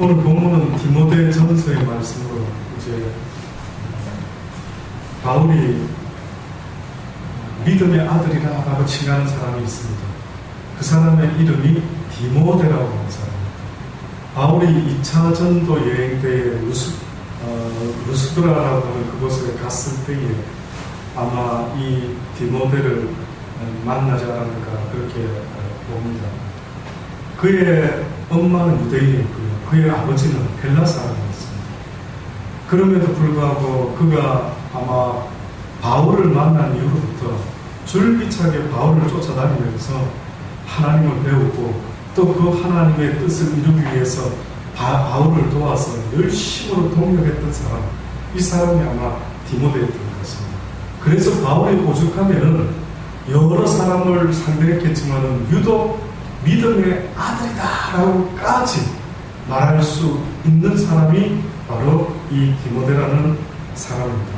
오늘 본문은 디모데 전서의 말씀으로 이제 바울이 믿음의 아들이라고 칭하는 사람이 있습니다. 그 사람의 이름이 디모데라고 하는 사람입니다. 바울이 2차 전도 여행 때에 루스드라라고 하는 그곳에 갔을 때에 아마 이 디모데를 만나지 않았는가 그렇게 봅니다. 그의 엄마는 유대인이었고요. 그의 아버지는 헬라 사람이었습니다. 그럼에도 불구하고 그가 아마 바울을 만난 이후부터 줄기차게 바울을 쫓아다니면서 하나님을 배우고 또 그 하나님의 뜻을 이루기 위해서 바울을 도와서 열심으로 동력했던 사람, 이 사람이 아마 디모데였던 것 같습니다. 그래서 바울이 오죽하면은 여러 사람을 상대했겠지만은 유독 믿음의 아들이다라고까지 말할 수 있는 사람이 바로 이 디모데라는 사람입니다.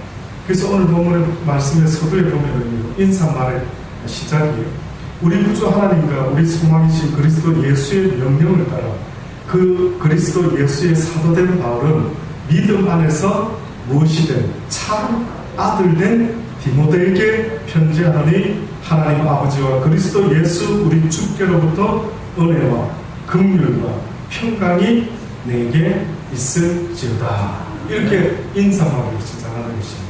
그래서 오늘 본문의 말씀의 서두에 보면은 인사말의 시작이에요. 우리 구주 하나님과 우리 소망이신 그리스도 예수의 명령을 따라 그 그리스도 예수의 사도된 바울은 믿음 안에서 무엇이 된 참 아들 된 디모데에게 편지하노니 하나님 아버지와 그리스도 예수 우리 주께로부터 은혜와 긍휼과 평강이 내게 있을지어다. 이렇게 인사말을 시작하는 것입니다.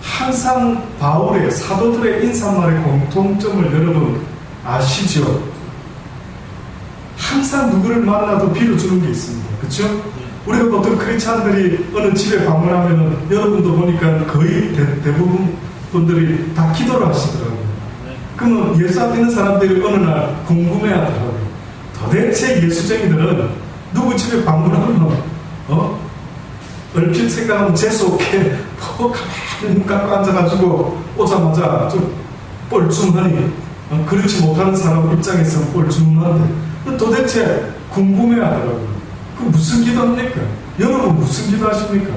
항상 바울의 사도들의 인사말의 공통점을 여러분 아시죠? 항상 누구를 만나도 빌어주는 게 있습니다. 그렇죠? 우리가 보통 크리스찬들이 어느 집에 방문하면 여러분도 보니까 거의 대부분 분들이 다 기도를 하시더라고요. 그러면 예수 안 믿는 사람들이 어느 날 궁금해하더라고요. 도대체 예수쟁이들은 누구 집에 방문하면 얼핏 생각하면 재수없게 가만히 눈 감고 앉아가지고 오자마자 좀 뻘쭘하니 그렇지 못하는 사람 입장에서는 뻘쭘한데 도대체 궁금해하더라고요. 그 무슨 기도합니까? 여러분 무슨 기도하십니까?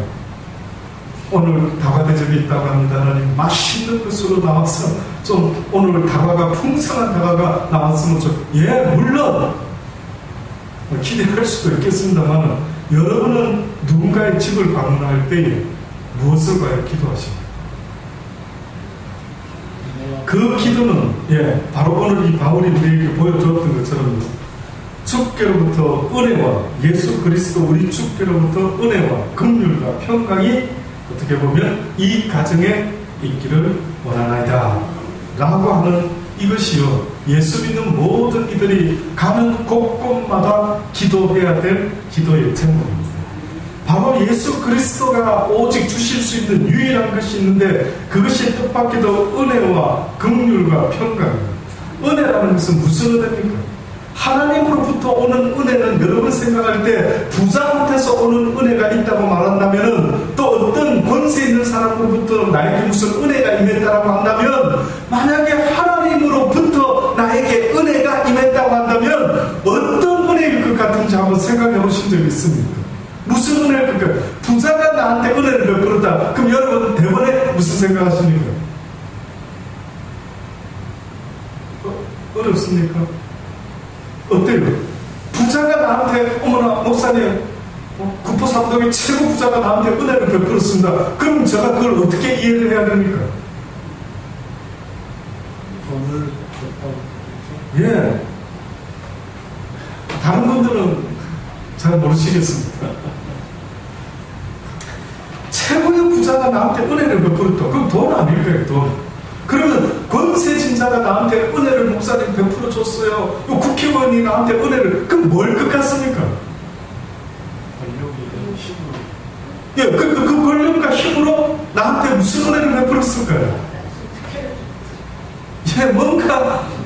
오늘 다과 대접이 있다고 합니다. 하나님 맛있는 것으로 나와서 좀 오늘 다과가 풍성한 다과가 나왔으면 물론 기대할 수도 있겠습니다만 여러분은 누군가의 집을 방문할 때에 무엇을 가요? 기도하십니까? 그 기도는 바로 오늘 이 바울이 우리에게 보여주었던 것처럼 주께로부터 은혜와 예수 그리스도 우리 주께로부터 은혜와 긍휼과 평강이 어떻게 보면 이 가정에 있기를 원하나이다 라고 하는 이것이요 예수 믿는 모든 이들이 가는 곳곳마다 기도해야 될 기도의 제목입니다. 바로 예수 그리스도가 오직 주실 수 있는 유일한 것이 있는데 그것이 뜻밖에도 은혜와 긍휼과 평강입니다. 은혜라는 것은 무슨 은혜입니까? 하나님으로부터 오는 은혜는 여러분 생각할 때 부자한테서 오는 은혜가 있다고 말한다면 또 어떤 권세 있는 사람으로부터 나에게 무슨 은혜가 임했다고 한다면 만약에 하나님으로부터 나에게 은혜가 임했다고 한다면 어떤 은혜일 것 같은지 한번 생각해 보신 적이 있습니까? 무슨 은혜일 것 같아요? 부자가 나한테 은혜를 베풀었다. 그럼 여러분 대번에 무슨 생각하십니까? 어렵습니까? 어때요? 부자가 나한테 어머나 목사님 구포삼동의 최고 부자가 나한테 은혜를 베풀었습니다. 그럼 제가 그걸 어떻게 이해를 해야 됩니까? 돈을 줬다고 다른 분들은 잘 모르시겠습니다. 최고의 부자가 나한테 은혜를 베풀었다. 그럼 돈 아닐까요? 돈. 그러면 권세진자가 나한테 은혜를 목사님 베풀어 줬어요. 국회의원이 나한테 은혜를 그럼 뭘 것 같습니까? 권력이 힘으로 그 권력과 힘으로 나한테 무슨 은혜를 베풀었을까요?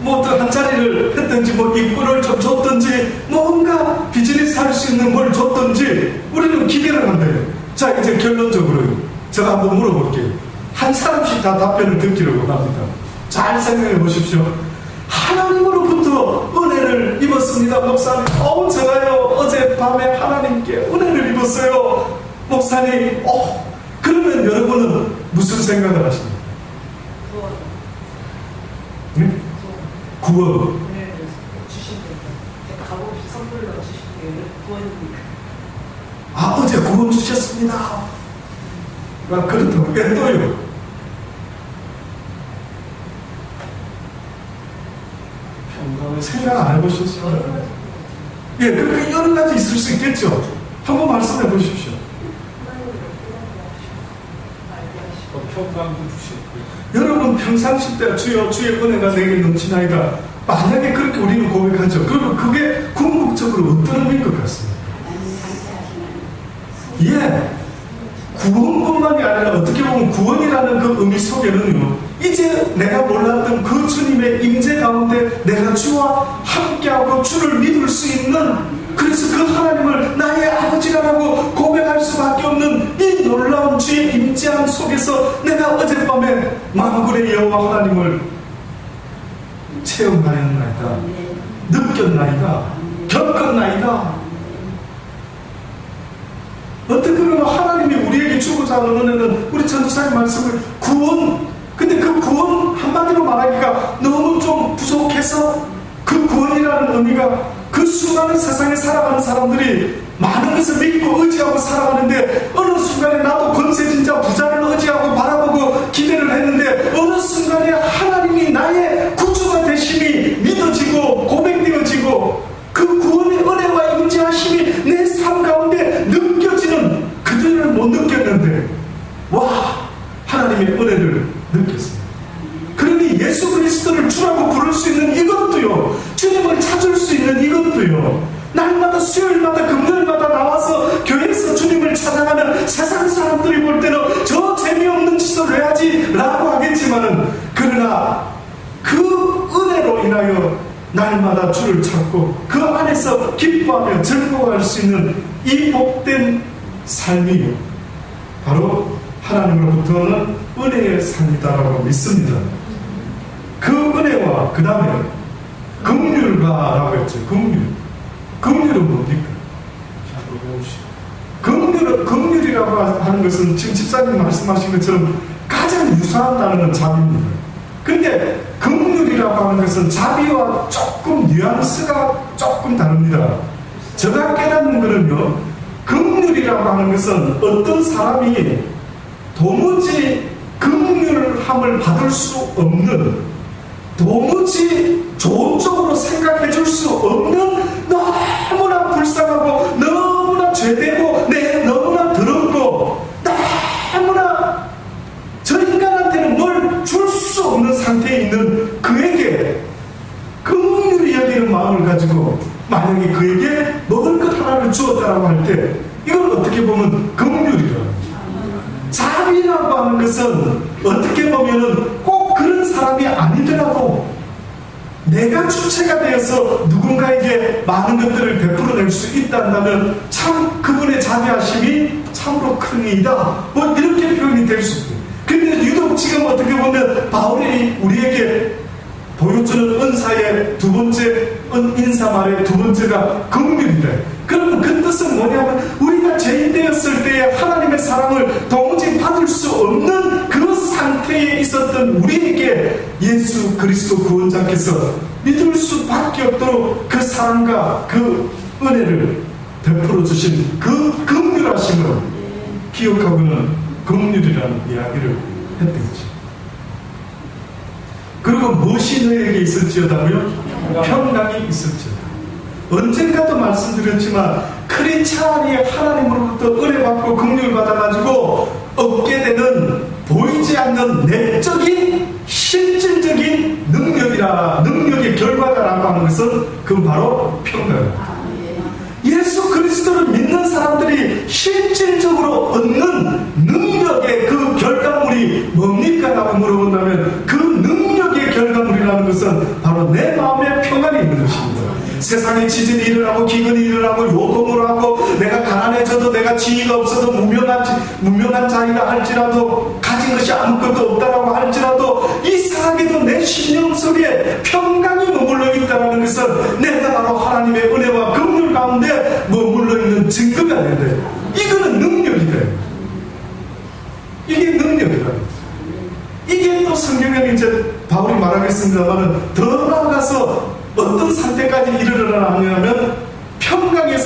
뭔가 한 자리를 했든지 입구를 좀 줬든지 뭔가 비즈니스 할 수 있는 뭘 줬든지 우리는 기대를 한대요. 자 이제 결론적으로요. 제가 한번 물어볼게요. 한 사람씩 다 답변을 듣기를 원합니다. 잘 생각해 보십시오. 하나님으로부터 은혜를 입었습니다. 목사님 제가요 어젯밤에 하나님께 은혜를 입었어요. 목사님 그러면 여러분은 무슨 생각을 하십니까? 구원. 주신 가봅 선물로 주신 게 구원입니까? 어제 구원 주셨습니다. 그렇다고. 또요. 평강을 생각 안 해보셨어요? 그렇게 여러 가지 있을 수 있겠죠. 한번 말씀해 보십시오. 평강도 주셨고. 여러분 평상시 때 주여 주의 은혜가 내게 넘치나이다. 만약에 그렇게 우리는 고백하죠. 그러면 그게 궁극적으로 어떤 의미인 것 같습니까? 구원뿐만이 아니라 어떻게 보면 구원이라는 그 의미 속에는요, 이제 내가 몰랐던 그 주님의 임재 가운데 내가 주와 함께하고 주를 믿을 수 있는, 그래서 그 하나님을 나의 아버지라고 고백할 수밖에 없는 이 놀라운 주의 임재함 속에서 내가 어젯밤에 만군의 여호와 하나님을 체험하였나이다, 느꼈나이다, 겪었나이다. 어떻게 보면 하나님이 우리에게 주고자 하는 은혜는 우리 전도사님 말씀을 구원, 근데 그 구원 한마디로 말하기가 너무 좀 부족해서, 그 구원이라는 의미가 그 수많은 세상에 살아가는 사람들이 많은 것을 믿고 의지하고 살아가는데, 어느 순간에 나도 권세진자 부자를 의지하고 바라보고 기대를 했는데 어느 순간에 하나님이 나의 구주가 되심이 믿어지고 고백되어지고 그 구원의 은혜와 임재하심이 내 삶 가운데 느껴지는, 그들은 못 느꼈는데 하나님의 은혜를 느꼈습니다. 그러니 예수 그리스도를 주라고 부를 수 있는 이것도요, 주님을 찾을 수 있는 이것도요, 날마다 수요일마다 금요일마다 나와서 교회에서 주님을 찾아가는 세상 사람들이 볼 때는 저 재미없는 짓을 왜 하지? 라고 하겠지만은, 그러나 그 은혜로 인하여 날마다 주를 찾고 그 안에서 기뻐하며 즐거워할 수 있는 이 복된 삶이 바로 하나님으로부터는 은혜의 삶이다라고 믿습니다. 그 은혜와 그 다음에 긍휼과라고 했죠. 긍휼은 뭡니까? 긍휼이라고 하는 것은 지금 집사님 말씀하신 것처럼 가장 유사한 단어는 자비입니다. 근데 긍휼이라고 하는 것은 자비와 조금 뉘앙스가 조금 다릅니다. 제가 깨닫는 거는요, 긍휼이라고 하는 것은 어떤 사람이 도무지 긍휼함을 받을 수 없는, 도무지 좋은 쪽으로 생각해 줄 수 없는, 너무나 불쌍하고 너무나 죄되고 너무나 더럽고 너무나 저 인간한테는 뭘 줄 수 없는 상태에 있는 그에게 긍휼히 여기는 마음을 가지고 만약에 그에게 먹을 것 하나를 주었다라고 할 때, 이걸 어떻게 보면 긍휼이라고 합니다. 자비라고 하는 것은 어떻게 보면은 꼭 그런 사람이 아니더라도 내가 주체가 되어서 누군가에게 많은 것들을 베풀어낼 수 있다면 참 그분의 자비하심이 참으로 큰 일이다, 이렇게 표현이 될 수 있어요. 근데 유독 지금 어떻게 보면 바울이 우리에게 보여주는 은사의 두 번째, 인사말의 두 번째가 긍휼이다. 그러면 그 뜻은 뭐냐면, 우리가 죄인 되었을 때에 하나님의 사랑을 도무지 받을 수 없는 그 상태에 있었던 우리에게 예수 그리스도 구원자께서 믿을 수밖에 없도록 그 사랑과 그 은혜를 베풀어 주신 그 긍휼하심을 기억하고는 긍휼이라는 이야기를 했던 거죠. 그리고 무엇이 너에게 있을지어다고요? 평강이 있을지어다. 언젠가도 말씀드렸지만, 크리스찬이 하나님으로부터 은혜받고 긍휼 받아가지고 얻게 되는 보이지 않는 내적인 실질적인 능력의 결과다라고 하는 것은 그건 바로 평강입니다. 예수 그리스도를 믿는 사람들이 실질적으로 얻는 능력의 그 결과물이 뭡니까? 라고 물어본다면, 그 능력의 결과물이라는 것은 바로 내 마음에 평안이 있는 것입니다. 세상에 지진이 일어나고 기근이 일어나고 요동을 하고 내가 가난해져도, 내가 지위가 없어도, 무명한 자이라 할지라도, 가진 것이 아무것도 없다라고 할지라도, 이상하게도 내 심령 속에 평강이 머물러 있다는 것은 내가 바로 하나님의 은혜와 긍휼 가운데 머물러 있는 증거가 된다. 이거는 능력이다. 이게 능력이다. 이게 또 성경에 이제 바울이 말하겠습니다만은, 더 나아가서 어떤 상태까지 이르러나 하냐면 평강의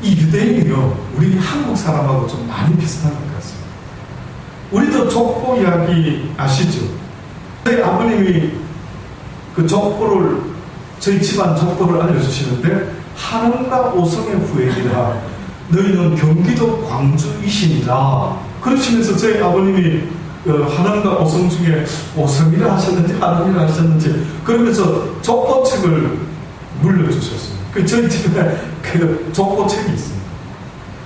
이 유대인이요, 우리 한국 사람하고 좀 많이 비슷한 것 같습니다. 우리도 족보 이야기 아시죠? 저희 아버님이 그 족보를, 저희 집안 족보를 알려주시는데, 하남과 오성의 후예이라 너희는 경기도 광주이시니라 그러시면서 저희 아버님이 하남과 오성 중에 오성이라 하셨는지 하남이라 하셨는지 그러면서 족보책을 물려주셨어요. 그 저희 집에 그 족보책이 있습니다.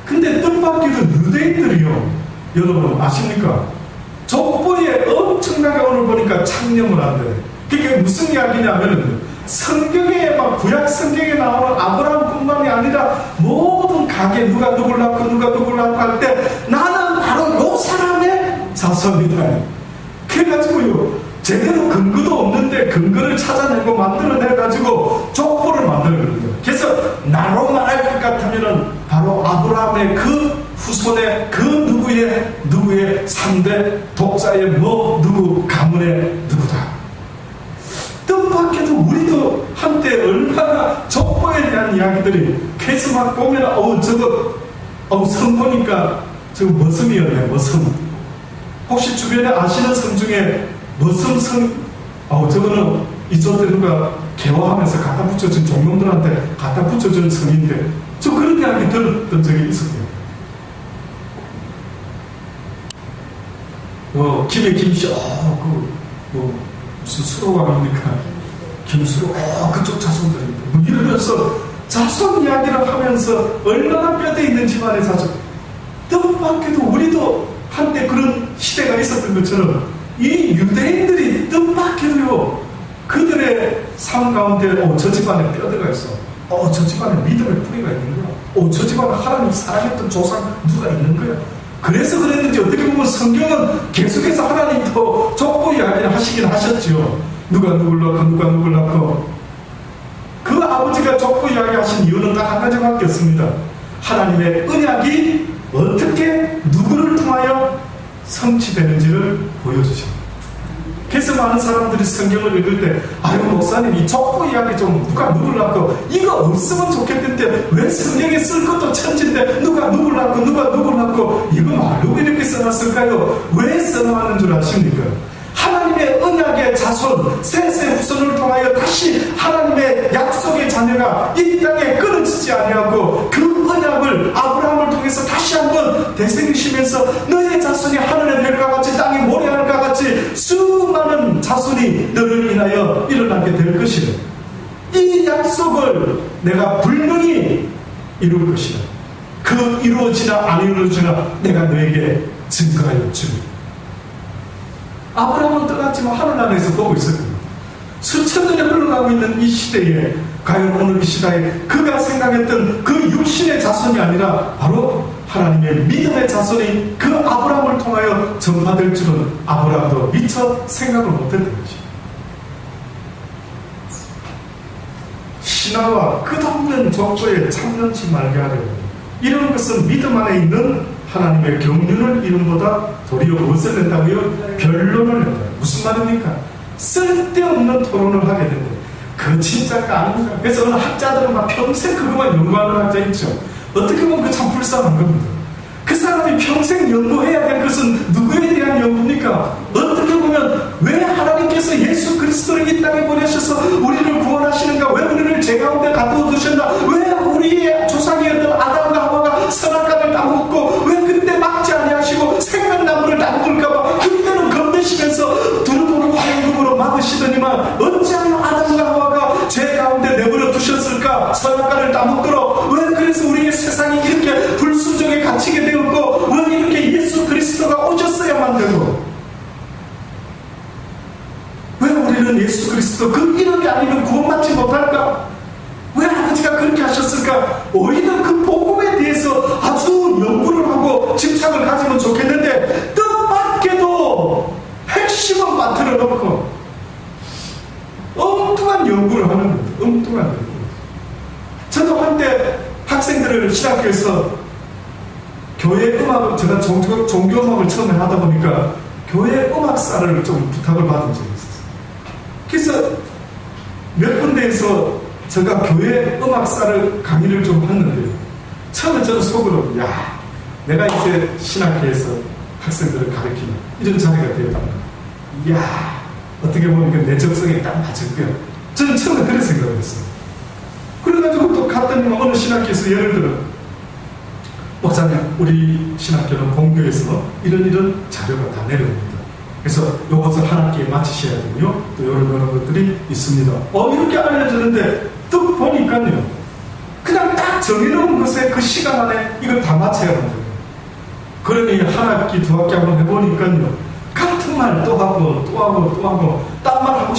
근데 뜻밖에도 유대인들이요, 여러분 아십니까? 족보에 엄청나게 오늘 보니까 창념을 한대. 그게 무슨 이야기냐면은 성경에 막 구약 성경에 나오는 아브라함뿐만이 아니라 모든 가게 누가 누굴 낳고 누가 누굴 낳고 할 때 나는 바로 요 사람의 자손이다. 그래가지고요, 제대로 근거도 없는데 근거를 찾아내고 만들어내가지고 족보를 만들거든요. 그래서 나로 말할 것 같으면은 바로 아브라함의 그 후손의 그 누구의 3대 독자의 뭐 누구 가문의 누구다. 뜻밖에도 우리도 한때 얼마나 족보에 대한 이야기들이 계속 막 보면 저거 성 보니까 저거 머슴이었네. 머슴. 혹시 주변에 아시는 성 중에 머슴 성, 저거는 이쪽에 누가 개화하면서 갖다 붙여준 종놈들한테 갖다 붙여준 성인데 저 그런 이야기 들었던 적이 있었대요. 김해 김씨 무슨 수로왕입니까? 김수로, 그쪽 자손들입니다. 뭐 이러면서 자손 이야기를 하면서 얼마나 뼈대 있는 집안의 자손. 뜻밖에도 우리도 한때 그런 시대가 있었던 것처럼 이 유대인들이 뜻밖에도요, 그들의 삶 가운데 저 집안에 뼈대가 있어. 저 집안에 믿음의 뿌리가 있는 거야. 저 집안에 하나님 사랑했던 조상 누가 있는 거야. 그래서 그랬는지 어떻게 보면 성경은 계속해서 하나님도 족보 이야기를 하시긴 하셨죠. 누가 누굴 낳고 누가 누굴 낳고. 그 아버지가 족보 이야기 하신 이유는 딱 한 가지밖에 없습니다. 하나님의 언약이 어떻게 누구를 통하여 성취되는지를 보여주십니다. 그래서 많은 사람들이 성경을 읽을 때 목사님 이 족보 이야기 좀 누가 누굴 낳고 이거 없으면 좋겠는데 왜 성경에 쓸 것도 천지인데 누가 누굴 낳고 누가 누굴 낳고 이거 말로 이렇게 써놨을까요? 왜 써놨는 줄 아십니까? 하나님의 언약의 자손 셋의 후손을 통하여 다시 하나님의 약속의 자녀가 이 땅에 끊어지지 아니하고 그 언약을 아브라함을 통해서 다시 한번 되새기시면서 너의 자손이 하늘의 별과 같이 땅의 모래알과 같이 수많은 자손이 너를 인하여 일어나게 될 것이라. 이 약속을 내가 분명히 이룰 것이라. 그 이루어지나 안 이루어지나 내가 너에게 증거하여 주리. 아브라함은 떠났지만 하늘 안에서 보고 있었거든요. 수천 년이 흘러가고 있는 이 시대에 과연 오늘 이 시대에 그가 생각했던 그 육신의 자손이 아니라 바로 하나님의 믿음의 자손이 그 아브라함을 통하여 전파될 줄은 아브라함도 미처 생각을 못했던 것입니다. 신화와 끝없는 족보에 참는지 말게 하려고 이런 것은 믿음 안에 있는 하나님의 경륜을 이름보다 도리어 무엇을 낸다고요? 변론을 낸다. 무슨 말입니까? 쓸데없는 토론을 하게 된다. 그 진짜가 아닙니까? 그래서 어느 학자들은 막 평생 그것만 연구하는 학자 있죠. 어떻게 보면 그 참 불쌍한 겁니다. 그 사람이 평생 연구해야 될 것은 누구에 대한 연구입니까? 어떻게 보면 왜 하나님께서 예수 그리스도를 이 땅에 보내셔서 우리를 구원하시는가? 왜 우리를 죄 가운데 가두어 두셨나? 왜 우리의 조상이었던 아담과 하와가 선악과를 따먹고 왜 그때 막지 아니하시고 생명나무를 따먹을까봐 그때는 겁내시면서 두루두루 화염금으로 막으시더니만 어찌하여 아담과 하와가 죄 가운데 내버려 두셨을까? 선악과를 따먹도록. 왜 그래서 우리의 세상이 이렇게 불순종에 갇히게 되었고 왜 이렇게 예수 그리스도가 오셨어야만 되고 왜 우리는 예수 그리스도 그 이름이 아니면 구원받지 못할까? 왜 아버지가 그렇게 하셨을까? 오히려 그 복음에 대해서 아주 연구를 하고 집착을 가지면 좋겠는데 뜻밖에도 핵심은 빠뜨려 놓고 엉뚱한 연구를 하는 겁니다. 엉뚱한 연구. 저도 한때 학생들을 신학교에서 교회 음악을 제가 종교 음악을 처음에 하다 보니까 교회 음악사를 좀 부탁을 받은 적이 있었어요. 그래서 몇 군데에서 제가 교회 음악사를 강의를 좀 했는데 처음에 저는 속으로 야, 내가 이제 신학교에서 학생들을 가르치는 이런 자리가 되었단 말이야. 야, 어떻게 보면 이게 내 적성에 딱 맞을 거야. 저는 처음에 그런 생각을 했어요. 그래가지고 또 갔더니 어느 신학교에서 예를 들어 목사님, 우리 신학교는 본교에서 이런 자료가 다 내려옵니다. 그래서 요것을 한 학기에 마치셔야 되고요. 또 이런 것들이 있습니다. 이렇게 알려주는데 또 보니까요. 그냥 딱 정해놓은 것에 그 시간 안에 이걸 다 마쳐야 합니다. 그러니 한 학기, 두 학기 한번 해보니까요. 같은 말 또 하고 또 하고 또 하고 딴 말 하고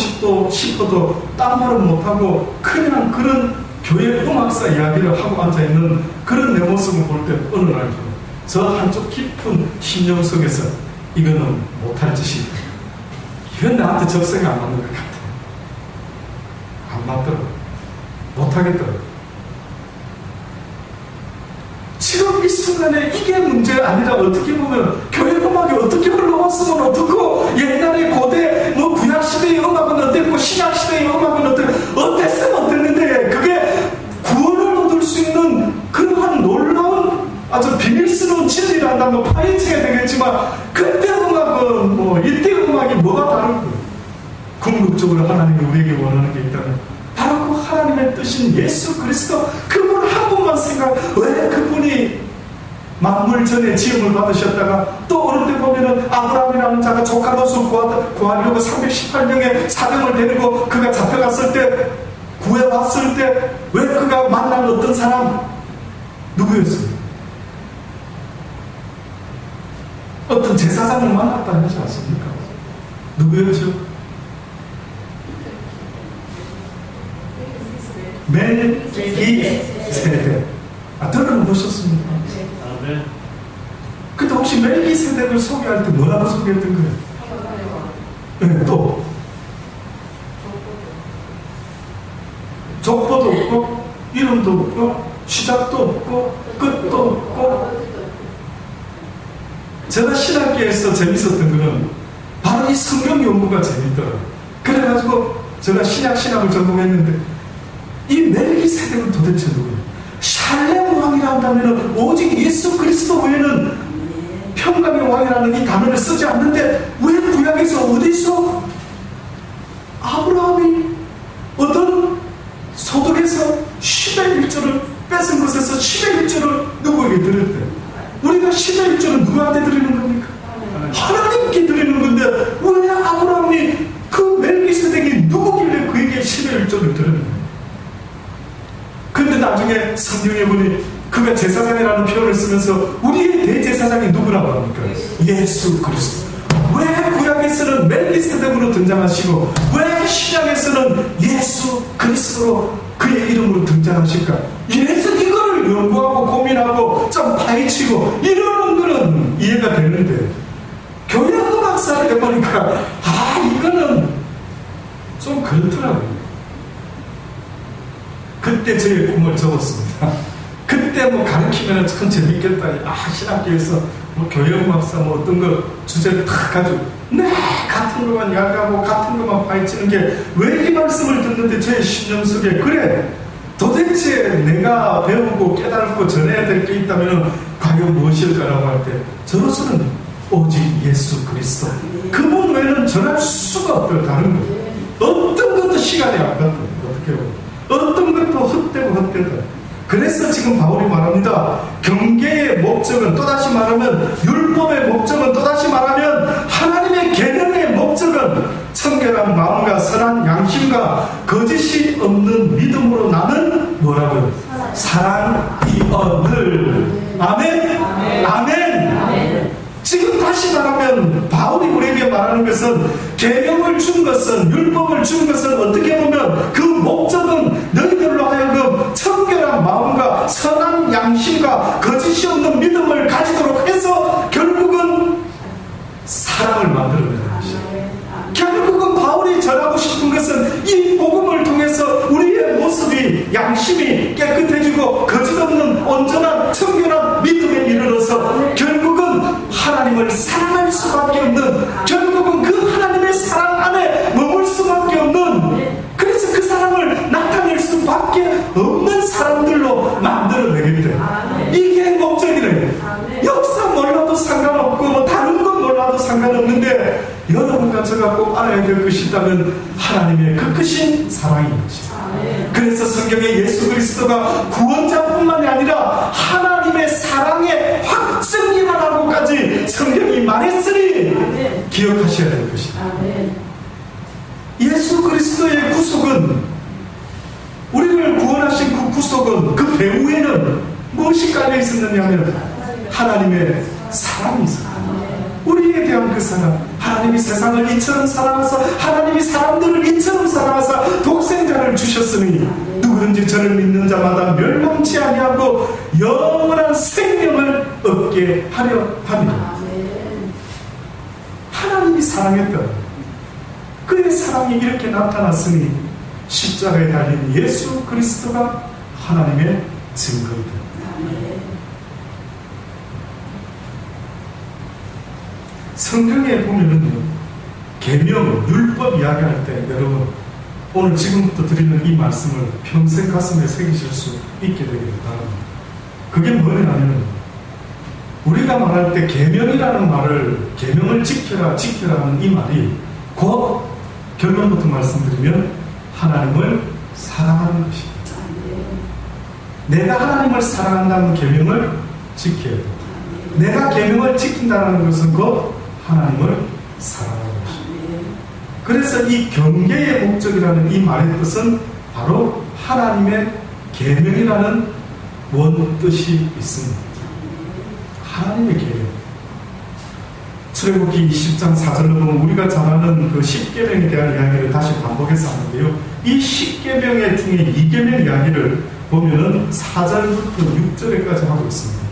싶어도 딴 말은 못하고 그냥 그런 교회 음악사 이야기를 하고 앉아있는 그런 내 모습을 볼 때 어느 날 저 한쪽 깊은 심령 속에서 이거는 못할 짓이다. 이건 나한테 적성이 안 맞는 것 같아. 안 맞더라고. 못하겠더라고. 지금 이 순간에 이게 문제 아니라 어떻게 보면 교회 음악이 어떻게 흘러왔으면 어떻고 옛날에 고대 뭐 구약시대의 음악은 어땠고 신약시대의 음악은 어땠으면 어땠는데 그게 구원을 얻을 수 있는 그러한 놀라운 아주 비밀스러운 진리를 한다면 파헤치게 되겠지만 그때 음악은 뭐 이때 음악이 뭐가 다르고 궁극적으로 하나님이 우리에게 원하는 게 있다면 바로 그 하나님의 뜻인 예수 그리스도 그분 한 분만 왜 그분이 만물 전에 지음을 받으셨다가 또 어느 때 보면은 아브라함이라는 자가 조카 롯을 구하려고 318명의 사병을 데리고 그가 잡혀갔을 때 구해왔을 때 왜 그가 만난 어떤 사람 누구였어요? 어떤 제사장을 만났다 하지 않습니까? 누구였죠? 멜기세덱. 들어보셨습니까? 네. 근데 혹시 멜기세덱을 소개할 때 뭐라고 소개했던 거예요? 네, 또 족보도 없고 이름도 없고 시작도 없고 끝도 없고. 제가 신학교에서 재밌었던 거는 바로 이 성경 연구가 재밌더라고요. 그래가지고 제가 신학을 전공했는데 이 멜기세덱은 도대체 누구예요? 샬렘 왕이라 한다면 오직 예수 그리스도 외에는 평강의 왕이라는 이 단어를 쓰지 않는데 왜 구약에서 어디서 아브라함이 얻은 소득에서 10의 1조를 뺏은 것에서 10의 1조를 누구에게 드렸대? 우리가 10의 1조를 누구한테 드리는 겁니까? 하나님께 드리는 건데 왜 아브라함이 그 멜기세덱이 누구길래 그에게 10의 1조를 드렸는가? 근데 나중에 성경에 보니 그가 제사장이라는 표현을 쓰면서 우리의 대제사장이 누구라고 합니까? 예수 그리스도. 왜 구약에서는 멜기세덱으로 등장하시고 왜 신약에서는 예수 그리스도로 그의 이름으로 등장하실까? 이거를 연구하고 고민하고 좀 파헤치고 이러는 거는 이해가 되는데 교회 음악사를 해보니까 이거는 좀 그렇더라고요. 그때 저의 꿈을 적었습니다. 그때 뭐 가르치면 참 재밌겠다. 신학교에서 뭐 교회음악사 뭐 어떤 거 주제를 탁 가지고 같은 것만 이야기하고 같은 것만 파헤치는 게 왜 이 말씀을 듣는데 저의 심령 속에 그래 도대체 내가 배우고 깨달고 전해야 될 게 있다면 과연 무엇일까라고 할 때 저로서는 오직 예수 그리스도 그분 외에는 전할 수가 없어요. 다른 거 어떤 것도 시간이 안 갔다. 어떻게 보면 어떤 것도 헛되다. 그래서 지금 바울이 말합니다. 경계의 목적은 또다시 말하면 율법의 목적은 또다시 말하면 하나님의 계명의 목적은 청결한 마음과 선한 양심과 거짓이 없는 믿음으로 나는 뭐라고요? 사랑이언을. 아멘. 아멘. 지금 다시 말하면 바울이 우리에게 말하는 것은 계명을 준 것은 율법을 준 것은 어떻게 보면 그 목적은 너희들로 하여금 청결한 마음과 선한 양심과 거짓이 없는 믿음을 가지도록 해서 결국은 사랑을 만들어내는 것이죠. 결국은 바울이 전하고 싶은 것은 이 복음을 통해서 우리의 모습이 양심이 깨끗해지고 거짓 없는 온전한 청결한 믿음에 이르러서 결국은 하나님을 사랑할 수밖에 없는 결국은 그 하나님의 사랑 안에 머물 수밖에 없는 그래서 그 사랑을 나타낼 수밖에 없는 사람들로 만들어내겠대. 될 것이 있다면 하나님의 그 크신 사랑인 것이다. 그래서 성경에 예수 그리스도가 구원자뿐만이 아니라 하나님의 사랑의 확증이라고까지 성경이 말했으니 기억하셔야 될 것이다. 예수 그리스도의 구속은, 우리를 구원하신 그 구속은, 그 배후에는 무엇이 깔려 있었느냐면 하나님의 사랑이 있었다. 우리에 대한 그 사랑, 하나님이 세상을 이처럼 사랑하사, 하나님이 사람들을 이처럼 사랑하사 독생자를 주셨으니 누구든지 저를 믿는 자마다 멸망치 아니하고 영원한 생명을 얻게 하려 합니다. 하나님이 사랑했다. 그의 사랑이 이렇게 나타났으니 십자가에 달린 예수 그리스도가 하나님의 증거이다. 성경에 보면은요, 계명, 율법 이야기할 때 여러분 오늘 지금부터 드리는 이 말씀을 평생 가슴에 새기실 수 있게 되기를 바랍니다. 그게 뭐냐면 우리가 말할 때 계명이라는 말을, 계명을 지켜라 하는 이 말이 곧 결론부터 말씀드리면 하나님을 사랑하는 것입니다. 내가 하나님을 사랑한다는 계명을 지켜야 돼요. 내가 계명을 지킨다는 것은 곧 하나님을 사랑하는 것입니다. 그래서 이 경계의 목적이라는 이 말의 뜻은 바로 하나님의 계명이라는 원뜻이 있습니다. 하나님의 계명. 출애굽기 20장 4절로 보면 우리가 잘 아는 그 10계명에 대한 이야기를 다시 반복해서 하는데요. 이 10계명 중에 2계명 이야기를 보면은 4절부터 6절에까지 하고 있습니다.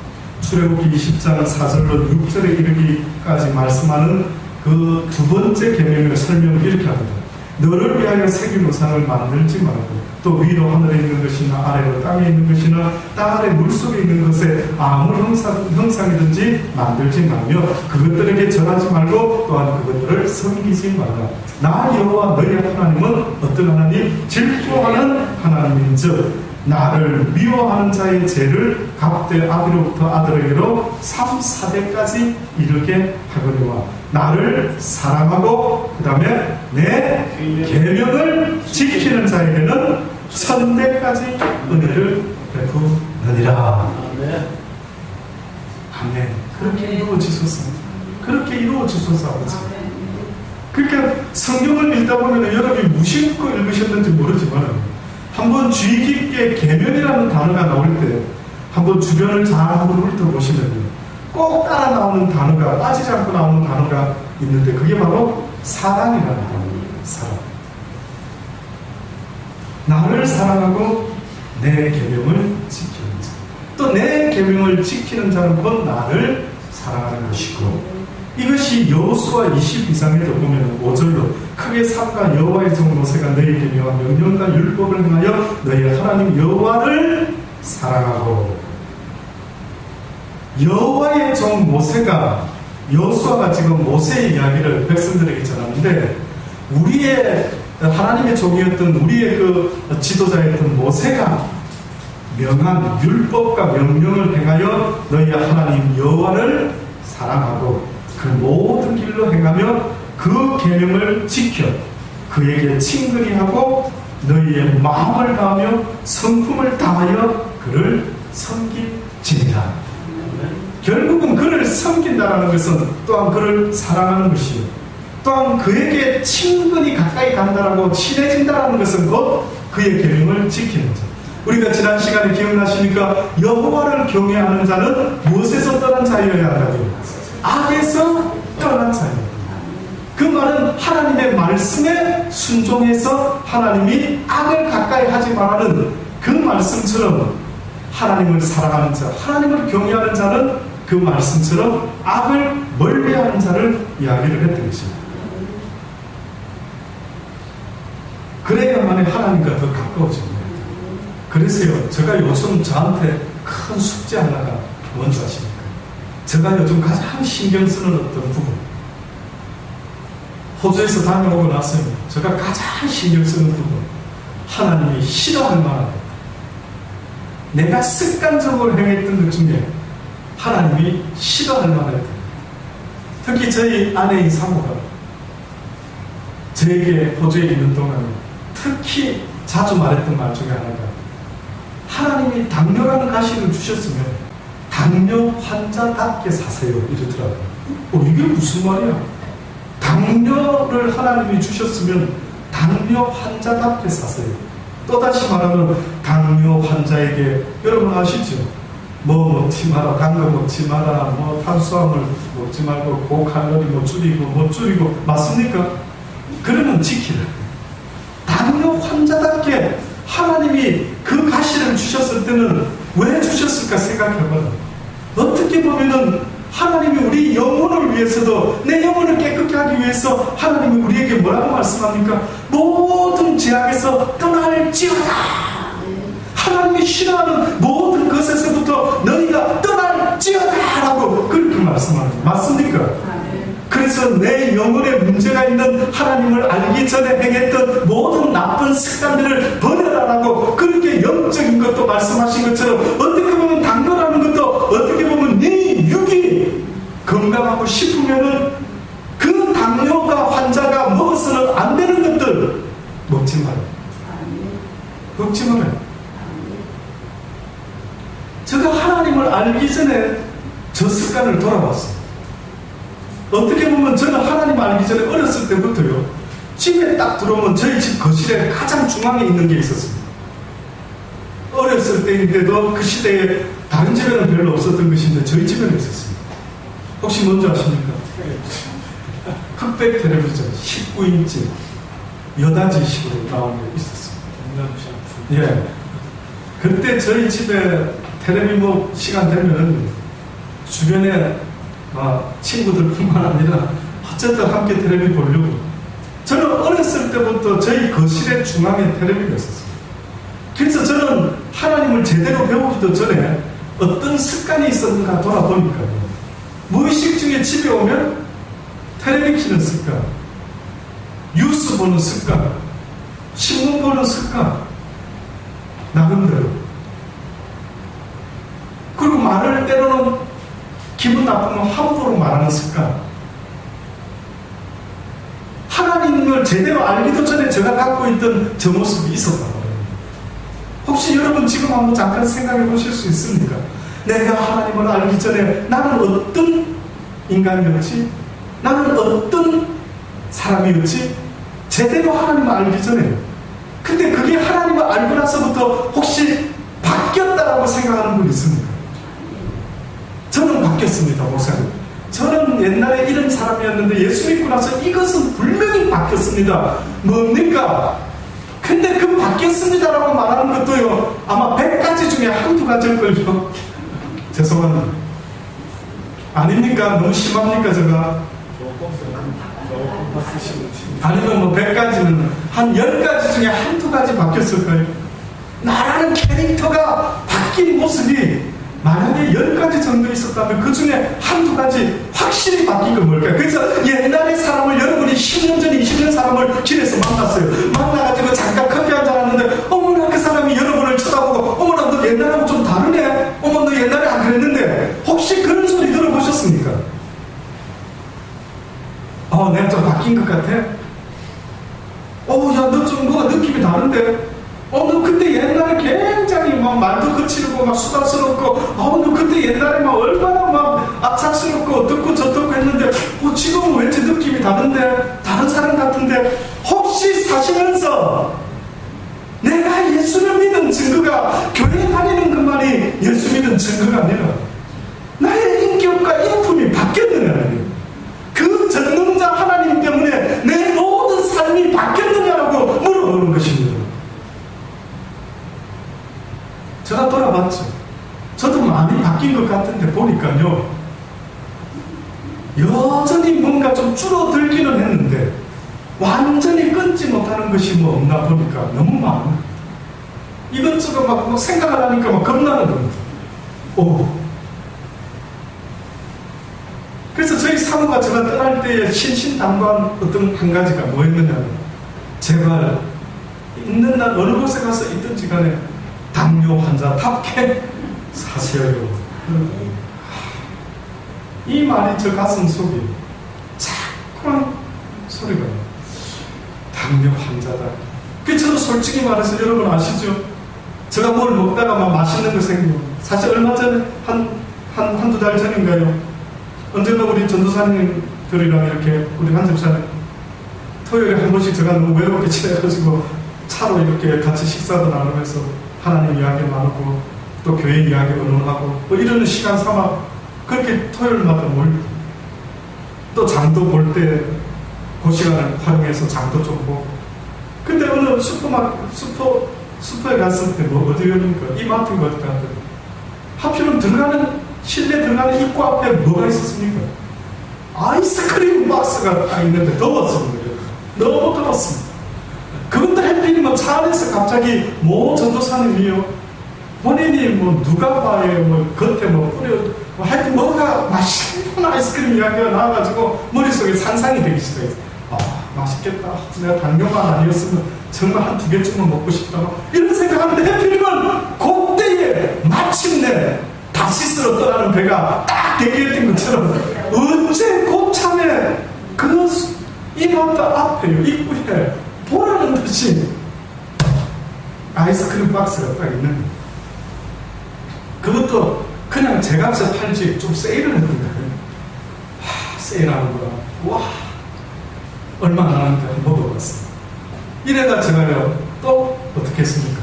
출애굽기 20장 4절로 6절에 이르기까지 말씀하는 그 두 번째 계명의 설명을 이렇게 합니다. 너를 위하여 새긴 우상을 만들지 말고 또 위로 하늘에 있는 것이나 아래로 땅에 있는 것이나 땅 아래 물속에 있는 것에 아무 형상이든지 만들지 말며 그것들에게 절하지 말고 또한 그것들을 섬기지 말라. 나 여호와 너희 하나님은 어떤 하나님? 질투하는 하나님인즉 나를 미워하는 자의 죄를 갑대 아비로부터 아들에게로 3, 4대까지 이르게 하거니와 나를 사랑하고 그 다음에 내 계명을 지키는 자에게는 1000대까지 은혜를 베푸느니라. 아멘. 그렇게 이루어지소서. 그렇게 이루어지소서 아버지. 그러니까 성경을 읽다 보면 여러분이 무심코 읽으셨는지 모르지만 한번 주의 깊게 계명이라는 단어가 나올 때 한번 주변을 잘 한번 훑어보시면 꼭 따라 나오는 단어가, 빠지지 않고 나오는 단어가 있는데 그게 바로 사랑이라는 단어입니다. 사랑. 나를 사랑하고 내 계명을 지키는 자. 또 내 계명을 지키는 자는 곧 나를 사랑하는 것이고, 이것이 여호수아 22장에도 보면 5절로 크게 삼가 여호와의 종 모세가 너희 계명과 명령과 율법을 행하여 너희 하나님 여호와를 사랑하고, 여호와의 종 모세가, 여호수아가 지금 모세의 이야기를 백성들에게 전하는데 우리의 하나님의 종이었던 우리의 그 지도자였던 모세가 명한 율법과 명령을 행하여 너희 하나님 여호와를 사랑하고 그 모든 길로 행하며 그 계명을 지켜 그에게 친근히 하고 너희의 마음을 다하며 성품을 다하여 그를 섬기지니라. 결국은 그를 섬긴다는 것은 또한 그를 사랑하는 것이요, 또한 그에게 친근히 가까이 간다라고 친해진다는 것은 곧 그의 계명을 지키는 자. 우리가 지난 시간에 기억나십니까? 여호와를 경외하는 자는 무엇에서 떠난 자여야 한다고요? 악에서 떠난 자예요. 그 말은 하나님의 말씀에 순종해서 하나님이 악을 가까이 하지 말라는 그 말씀처럼 하나님을 사랑하는 자, 하나님을 경외하는 자는 그 말씀처럼 악을 멀리하는 자를 이야기를 했던 것입니다. 그래야만이 하나님과 더 가까워집니다. 그래서요, 제가 요즘 저한테 큰 숙제 하나가 뭔지 아십니까? 제가 요즘 가장 신경 쓰는 어떤 부분, 호주에서 다녀오고 나서요, 제가 가장 신경 쓰는 부분, 하나님이 싫어할 만한 것, 내가 습관적으로 행했던 것 중에 하나님이 싫어할 만한 것, 특히 저희 아내인 사모가 저에게 호주에 있는 동안 특히 자주 말했던 말 중에 하나가 하나님이 당뇨라는 가시를 주셨으면 당뇨 환자답게 사세요 이러더라고요. 이게 무슨 말이야? 당뇨를 하나님이 주셨으면 당뇨 환자답게 사세요. 또다시 말하면 당뇨 환자에게 여러분 아시죠? 뭐 먹지 마라, 단 거 먹지 마라, 뭐 탄수화물 먹지 말고 고칼로리 뭐 줄이고 맞습니까? 그러면 지키라. 당뇨 환자답게 하나님이 그 가시를 주셨을 때는 왜 주셨을까 생각해봐라. 어떻게 보면은 하나님이 우리 영혼을 위해서도 내 영혼을 깨끗게 하기 위해서 하나님이 우리에게 뭐라고 말씀합니까? 모든 죄악에서 떠날지어다. 하나님이 싫어하는 모든 것에서부터 너희가 떠날지어다 라고 그렇게 말씀합니다. 맞습니까? 그래서 내 영혼에 문제가 있는 하나님을 알기 전에 행했던 모든 나쁜 습관들을 버려라라고 그렇게 영적인 것도 말씀하신 것처럼 어떻게 보면 당뇨라는 것도 어떻게 보면 네 육이 건강하고 싶으면은 그 당뇨가 환자가 먹어서는 안 되는 것들 먹지 마라. 먹지 마라. 제가 하나님을 알기 전에 저 습관을 돌아봤어요. 어떻게 보면 저는 하나님 알기 전에 어렸을 때부터요, 집에 딱 들어오면 저희 집 거실에 가장 중앙에 있는 게 있었습니다. 어렸을 때인데도 그 시대에 다른 집에는 별로 없었던 것인데 저희 집에는 있었습니다. 혹시 뭔지 아십니까? 흑백 텔레비전 19인치 여다지식으로 나온 게 있었습니다. 예. 그때 저희 집에 텔레비 뭐 시간 되면은 주변에 친구들뿐만 아니라 어쨌든 함께 텔레비 보려고. 저는 어렸을 때부터 저희 거실의 중앙에 텔레비가 있었습니다. 그래서 저는 하나님을 제대로 배우기도 전에 어떤 습관이 있었는가 돌아보니까요, 무의식 중에 집에 오면 텔레비 키는 습관, 뉴스 보는 습관, 신문 보는 습관, 나름대로. 그리고 말을 때로는 기분 나쁘면 함부로 말하는 습관. 하나님을 제대로 알기도 전에 제가 갖고 있던 저 모습이 있었단 말입니다. 혹시 여러분 지금 한번 잠깐 생각해 보실 수 있습니까? 내가 하나님을 알기 전에 나는 어떤 인간이었지? 나는 어떤 사람이었지? 제대로 하나님을 알기 전에. 근데 그게 하나님을 알고 나서부터 혹시 바뀌었다라고 생각하는 분 있습니까? 저는 바뀌었습니다, 목사님. 저는 옛날에 이런 사람이었는데 예수 믿고 나서 이것은 분명히 바뀌었습니다. 뭡니까? 근데 그 바뀌었습니다라고 말하는 것도요, 아마 100가지 중에 한두 가지일걸요. 죄송합니다. 아닙니까? 너무 심합니까, 제가? 아니면 뭐 100가지는 한 10가지 중에 한두 가지 바뀌었을까요? 나라는 캐릭터가 바뀐 모습이 만약에 10가지 정도 있었다면 그 중에 한두 가지 확실히 바뀐 건 뭘까요? 그래서 옛날의 사람을 여러분이 10년 전, 20년 사람을 길에서 만났어요. 만나가지고 잠깐 커피 한잔 하는데 어머나 그 사람이 여러분을 쳐다보고 어머나 너 옛날하고 좀 다르네? 어머 너 옛날에 안 그랬는데 혹시 그런 소리 들어보셨습니까? 내가 좀 바뀐 것 같아? 야 너 좀 뭐가 느낌이 다른데? 너 그때 옛날에 굉장히 막 말도 거칠고 막 수다스럽고 너 그때 옛날에 막 얼마나 막 악착스럽고 어떻고 저떻고 했는데 지금은 왠지 느낌이 다른데 다른 사람 같은데 혹시 사시면서 내가 예수를 믿은 증거가 교회 다니는 것만이 예수 믿은 증거가 아니라 나의 인격과 인품이 바뀌었느냐는 그 전능자 하나님 때문에 내 모든 삶이 바뀌었느냐라고 물어보는 것입니다. 제가 돌아봤죠. 저도 많이 바뀐 것 같은데 보니까요, 여전히 뭔가 좀 줄어들기는 했는데 완전히 끊지 못하는 것이 뭐 없나 보니까 너무 많아. 이것저것 막 생각을 하니까 막 겁나는 겁니다. 그래서 저희 사모가 제가 떠날 때에 신신당부한 어떤 한 가지가 뭐였느냐면, 제발 있는 날 어느 곳에 가서 있든지 간에 당뇨 환자답게 사세요. 이 말이 저 가슴 속에 자꾸만 소리가 나요. 당뇨 환자다. 그 저는 솔직히 말해서 여러분 아시죠? 제가 뭘 먹다가 막 맛있는 거 생기고, 사실 얼마 전에 한두 달 전인가요? 언젠가 우리 전도사님들이랑 이렇게 우리 한 집사님 토요일에 한 번씩 제가 너무 외롭게 지내가지고 차로 이렇게 같이 식사도 나누면서 하나님 이야기 나누고 또 교회 이야기 의논하고 뭐 이런 시간 삼아 그렇게 토요일마다 모일 또 장도 볼 때 그 시간을 활용해서 장도 좀 보고. 근데 어느 슈퍼에 갔을 때 뭐 어디 갑니까? 이마트인 거 어디 갔는데 하필이면 실내 들어가는 입구 앞에 뭐가 있었습니까? 아이스크림 박스가 딱 있는데 더웠습니다. 너무 더웠습니다. 그것도 하필이면 차 안에서 갑자기 뭐 전도사님이요, 본인이 뭐 누가 봐에 뭐 겉에 뭐 뿌려 뭐 하여튼 뭐가 맛있는 아이스크림 이야기가 나와가지고 머릿속에 상상이 되기 시작했어요. 아, 맛있겠다. 내가 당뇨만 아니었으면 정말 한 2개쯤은 먹고 싶다. 이런 생각하는데 하필이면 그때에 마침내 다시스로 떠나는 배가 딱 대기했던 것처럼 어째 고참에 그 이마트 앞에요, 입구에 보라는 듯이 아이스크림 박스가 딱 있는 거예요. 그것도 그냥 제 값에 팔지 좀 세일을 했던 거예요. 세일하는구나. 와, 얼마 안 하는데 먹어봤어요. 이래가 제가요 또 어떻게 했습니까?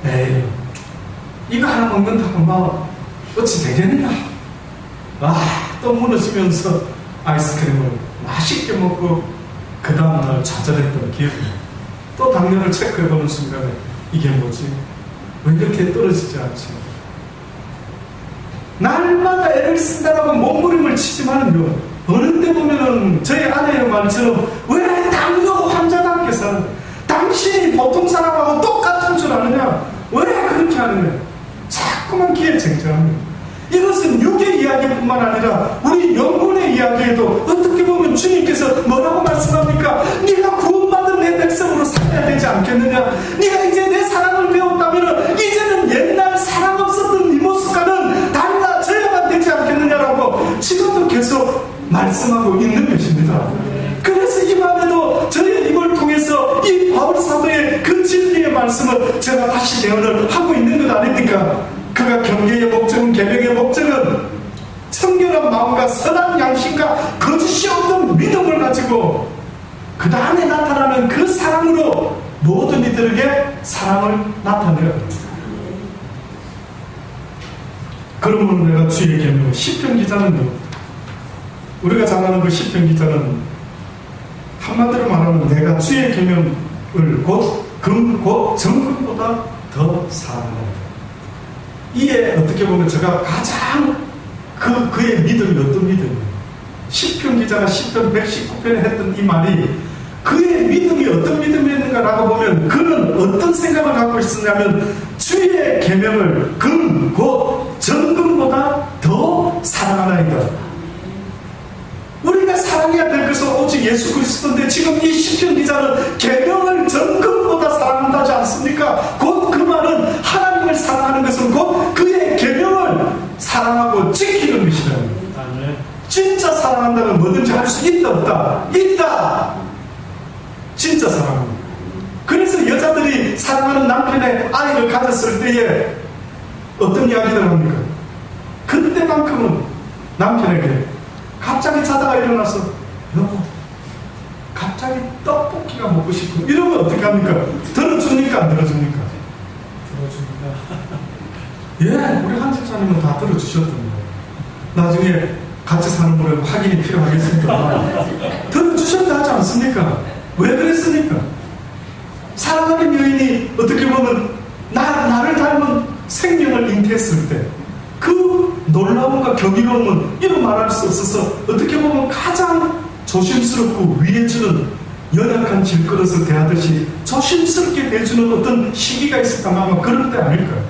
에이, 이거 하나 먹는다고 막 어찌 되겠나? 또 무너지면서 아이스크림을 맛있게 먹고 그 다음날 좌절했던 기억이. 또 당뇨를 체크해보는 순간에 이게 뭐지? 왜 이렇게 떨어지지 않지? 날마다 애를 쓴다라고 몸부림을 치지만은요, 어느 때 보면은 저희 아내의 말처럼 왜 당뇨 환자답게서 당신이 보통 사람하고 똑같은 줄 아느냐? 왜 그렇게 하느냐? 자꾸만 기회쟁정합니다. 이것은 육의 이야기뿐만 아니라 우리 영혼의 이야기에도 어떻게 보면 주님께서 뭐라고 말씀합니까? 네가 구원받은 내 백성으로 살아야 되지 않겠느냐? 네가 이제 내 사랑을 배웠다면 이제는 옛날 사랑 없었던 네 모습과는 달라져야만 되지 않겠느냐라고 지금도 계속 말씀하고 있는 것입니다. 그래서 이 밤에도 저의 입을 통해서 이 바울 사도의 그 진리의 말씀을 제가 다시 예언을 하고 있는 것 아닙니까? 그가 경계의 목적은, 계명의 목적은 청결한 마음과 선한 양심과 거짓이 없는 믿음을 가지고 그 다음에 나타나는 그 사랑으로 모든 이들에게 사랑을 나타내야 합니다. 그러므로 내가 주의 계명, 시편 기자는요, 우리가 잘 아는 그 시편 기자는 한마디로 말하면 내가 주의 계명을 곧 정금보다 더 사랑한다. 이에 어떻게 보면 제가 가장 그의 믿음이 어떤 믿음이에요? 시편 기자가 시편 119편에 했던 이 말이 그의 믿음이 어떤 믿음이었는가라고 보면 그는 어떤 생각을 갖고 있었냐면 주의 계명을 곧 정금보다 더 사랑하나이다. 우리가 사랑해야 될 것은 오직 예수 그리스도인데 지금 이 시편 기자는 계명을 정금보다 사랑한다지 않습니까? 곧 그 말은 하나님을 사랑하는 것은 곧 그의 계명을 사랑하고 지키는 것이다. 진짜 사랑한다면 뭐든지 할 수 있다 없다? 있다. 진짜 사랑합니다. 그래서 여자들이 사랑하는 남편의 아이를 가졌을 때에 어떤 이야기를 합니까? 그때만큼은 남편에게 갑자기 자다가 일어나서 여보 갑자기 떡볶이가 먹고 싶어 이러면 어떻게 합니까? 들어줍니까? 안 들어줍니까? 들어줍니다. 예, 우리 한 집사님은 다 들어주셨답니다. 나중에 같이 사는 분은 확인이 필요하겠습니까? 들어주셨다 하지 않습니까? 왜 그랬습니까? 사랑하는 여인이 어떻게 보면 나를 닮은 생명을 잉태했을 때 그 놀라움과 경이로움은 이루 말할 수 없어서 어떻게 보면 가장 조심스럽고 위해주는 연약한 질그릇을 대하듯이 조심스럽게 대해주는 어떤 시기가 있을까 아마 그럴 때 아닐까요?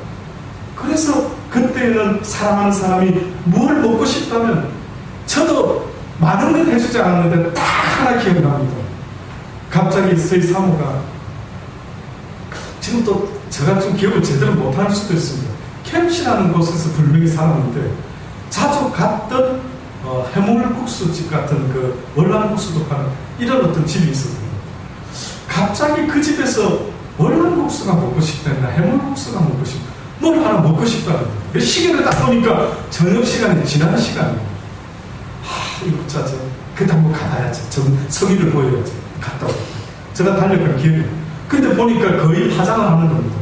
그래서 그때는 사랑하는 사람이 뭘 먹고 싶다면 저도 많은 걸 해주지 않았는데 딱 하나 기억납니다. 갑자기 저희 사모가 지금 또 제가 좀 기억을 제대로 못할 수도 있습니다. 캠시라는 곳에서 분명히 살았는데 자주 갔던 해물국수집 같은 그 월남국수도 파는 이런 어떤 집이 있었거든요. 갑자기 그 집에서 월남국수가 먹고 싶다나 해물국수가 먹고 싶다, 뭘 하나 먹고 싶다는 거예요. 시계를 딱 보니까 저녁 시간이 지난 시간이에요. 이거 짜증. 그때 한번 가봐야지. 성의를 보여야지. 갔다 오고. 제가 달려간 기억이 나요. 근데 보니까 거의 화장을 하는 겁니다.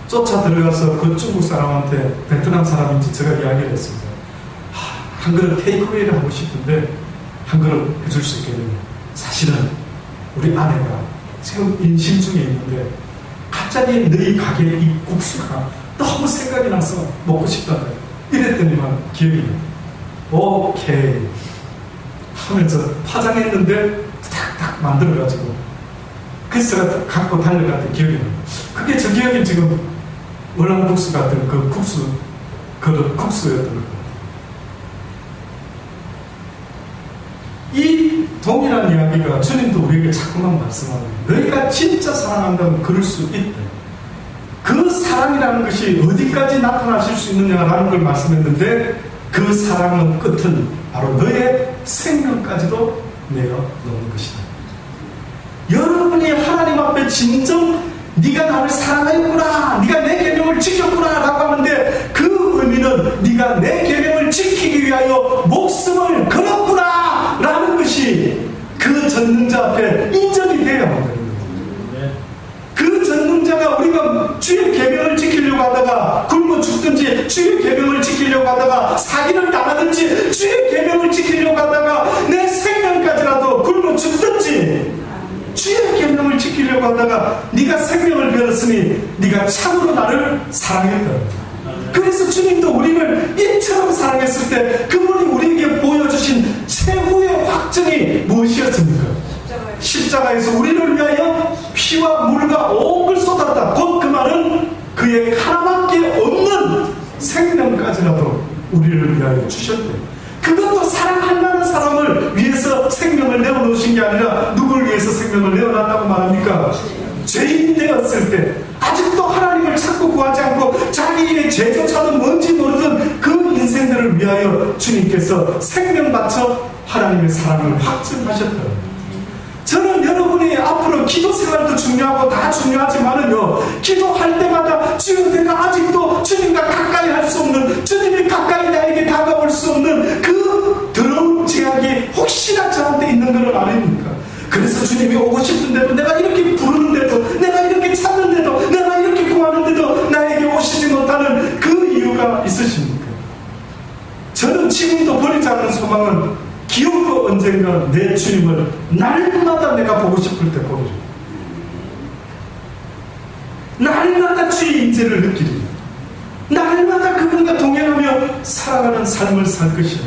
쫓아 들어가서 그 중국 사람한테 베트남 사람인지 제가 이야기를 했습니다. 한 그릇 테이크웨이를 하고 싶은데 한 그릇 해줄 수 있겠느냐. 사실은 우리 아내가 지금 임신 중에 있는데 갑자기 너희 가게 이 국수가 너무 생각이 나서 먹고 싶다는 거예요. 이랬더니만 기억이 나요. 오케이 하면서 파장했는데 탁탁 만들어가지고 그래서 제가 갖고 달려갔던 기억이 나요. 그게 저 기억이 지금 월남국수 같은 그 국수였던 것 같아요. 이 동일한 이야기가 주님도 우리에게 자꾸만 말씀하는 거예요. 너희가 진짜 사랑한다면 그럴 수 있대. 그 사랑이라는 것이 어디까지 나타나실 수 있느냐라는 걸 말씀했는데 그 사랑은 끝은 바로 너의 생명까지도 내어놓는 것이다. 여러분이 하나님 앞에 진정 네가 나를 사랑하였구나, 네가 내 계명을 지켰구나 라고 하는데 그 의미는 네가 내 계명을 지키기 위하여 목숨을 걸었구나 라는 것이 그 전능자 앞에 인정이 되어야 한다는 거예요. 그 전능자가 우리가 주의 계명을 지키려고 하다가 굶어 죽든지, 주의 계명을 지키려고 하다가 사기를 당하든지, 주의 계명을 지키려고 하다가 내 생명까지라도 굶어 죽든지, 주의 계명을 지키려고 하다가 네가 생명을 베었으니 네가 참으로 나를 사랑했다. 그래서 주님도 우리를 이처럼 사랑했을 때 그분이 우리에게 보여주신 최후의 확정이 무엇이었습니까? 십자가에서 우리를 위하여 피와 물과 온 걸 쏟았다. 곧 그 말은 그의 하나밖에 없는 생명까지라도 우리를 위하여 주셨대. 그것도 사랑할 만한 사람을 위해서 생명을 내어놓으신 게 아니라 누굴 위해서 생명을 내어놨다고 말합니까? 죄인 되었을 때 아직도 하나님을 찾고 구하지 않고 자기의 죄조차도 뭔지 모르던 그 인생들을 위하여 주님께서 생명 바쳐 하나님의 사랑을 확증하셨다. 저는 여러분이 앞으로 기도 생활도 중요하고 다 중요하지만은요, 기도할 때마다 주여 내가 아직도 주님과 가까이 할 수 없는, 주님이 가까이 나에게 다가올 수 없는 그 더러운 제약이 혹시나 저한테 있는 걸 아닙니까? 그래서 주님이 오고 싶은데도, 내가 이렇게 부르는데도, 내가 이렇게 찾는데도, 내가 이렇게 구하는데도 나에게 오시지 못하는 그 이유가 있으십니까? 저는 지금도 버리지 않는 소망은 기억도 언젠가 내 주님을 날마다 내가 보고 싶을 때 보리라. 날마다 주의 인재를 느끼리라. 날마다 그분과 동행하며 살아가는 삶을 살 것이라.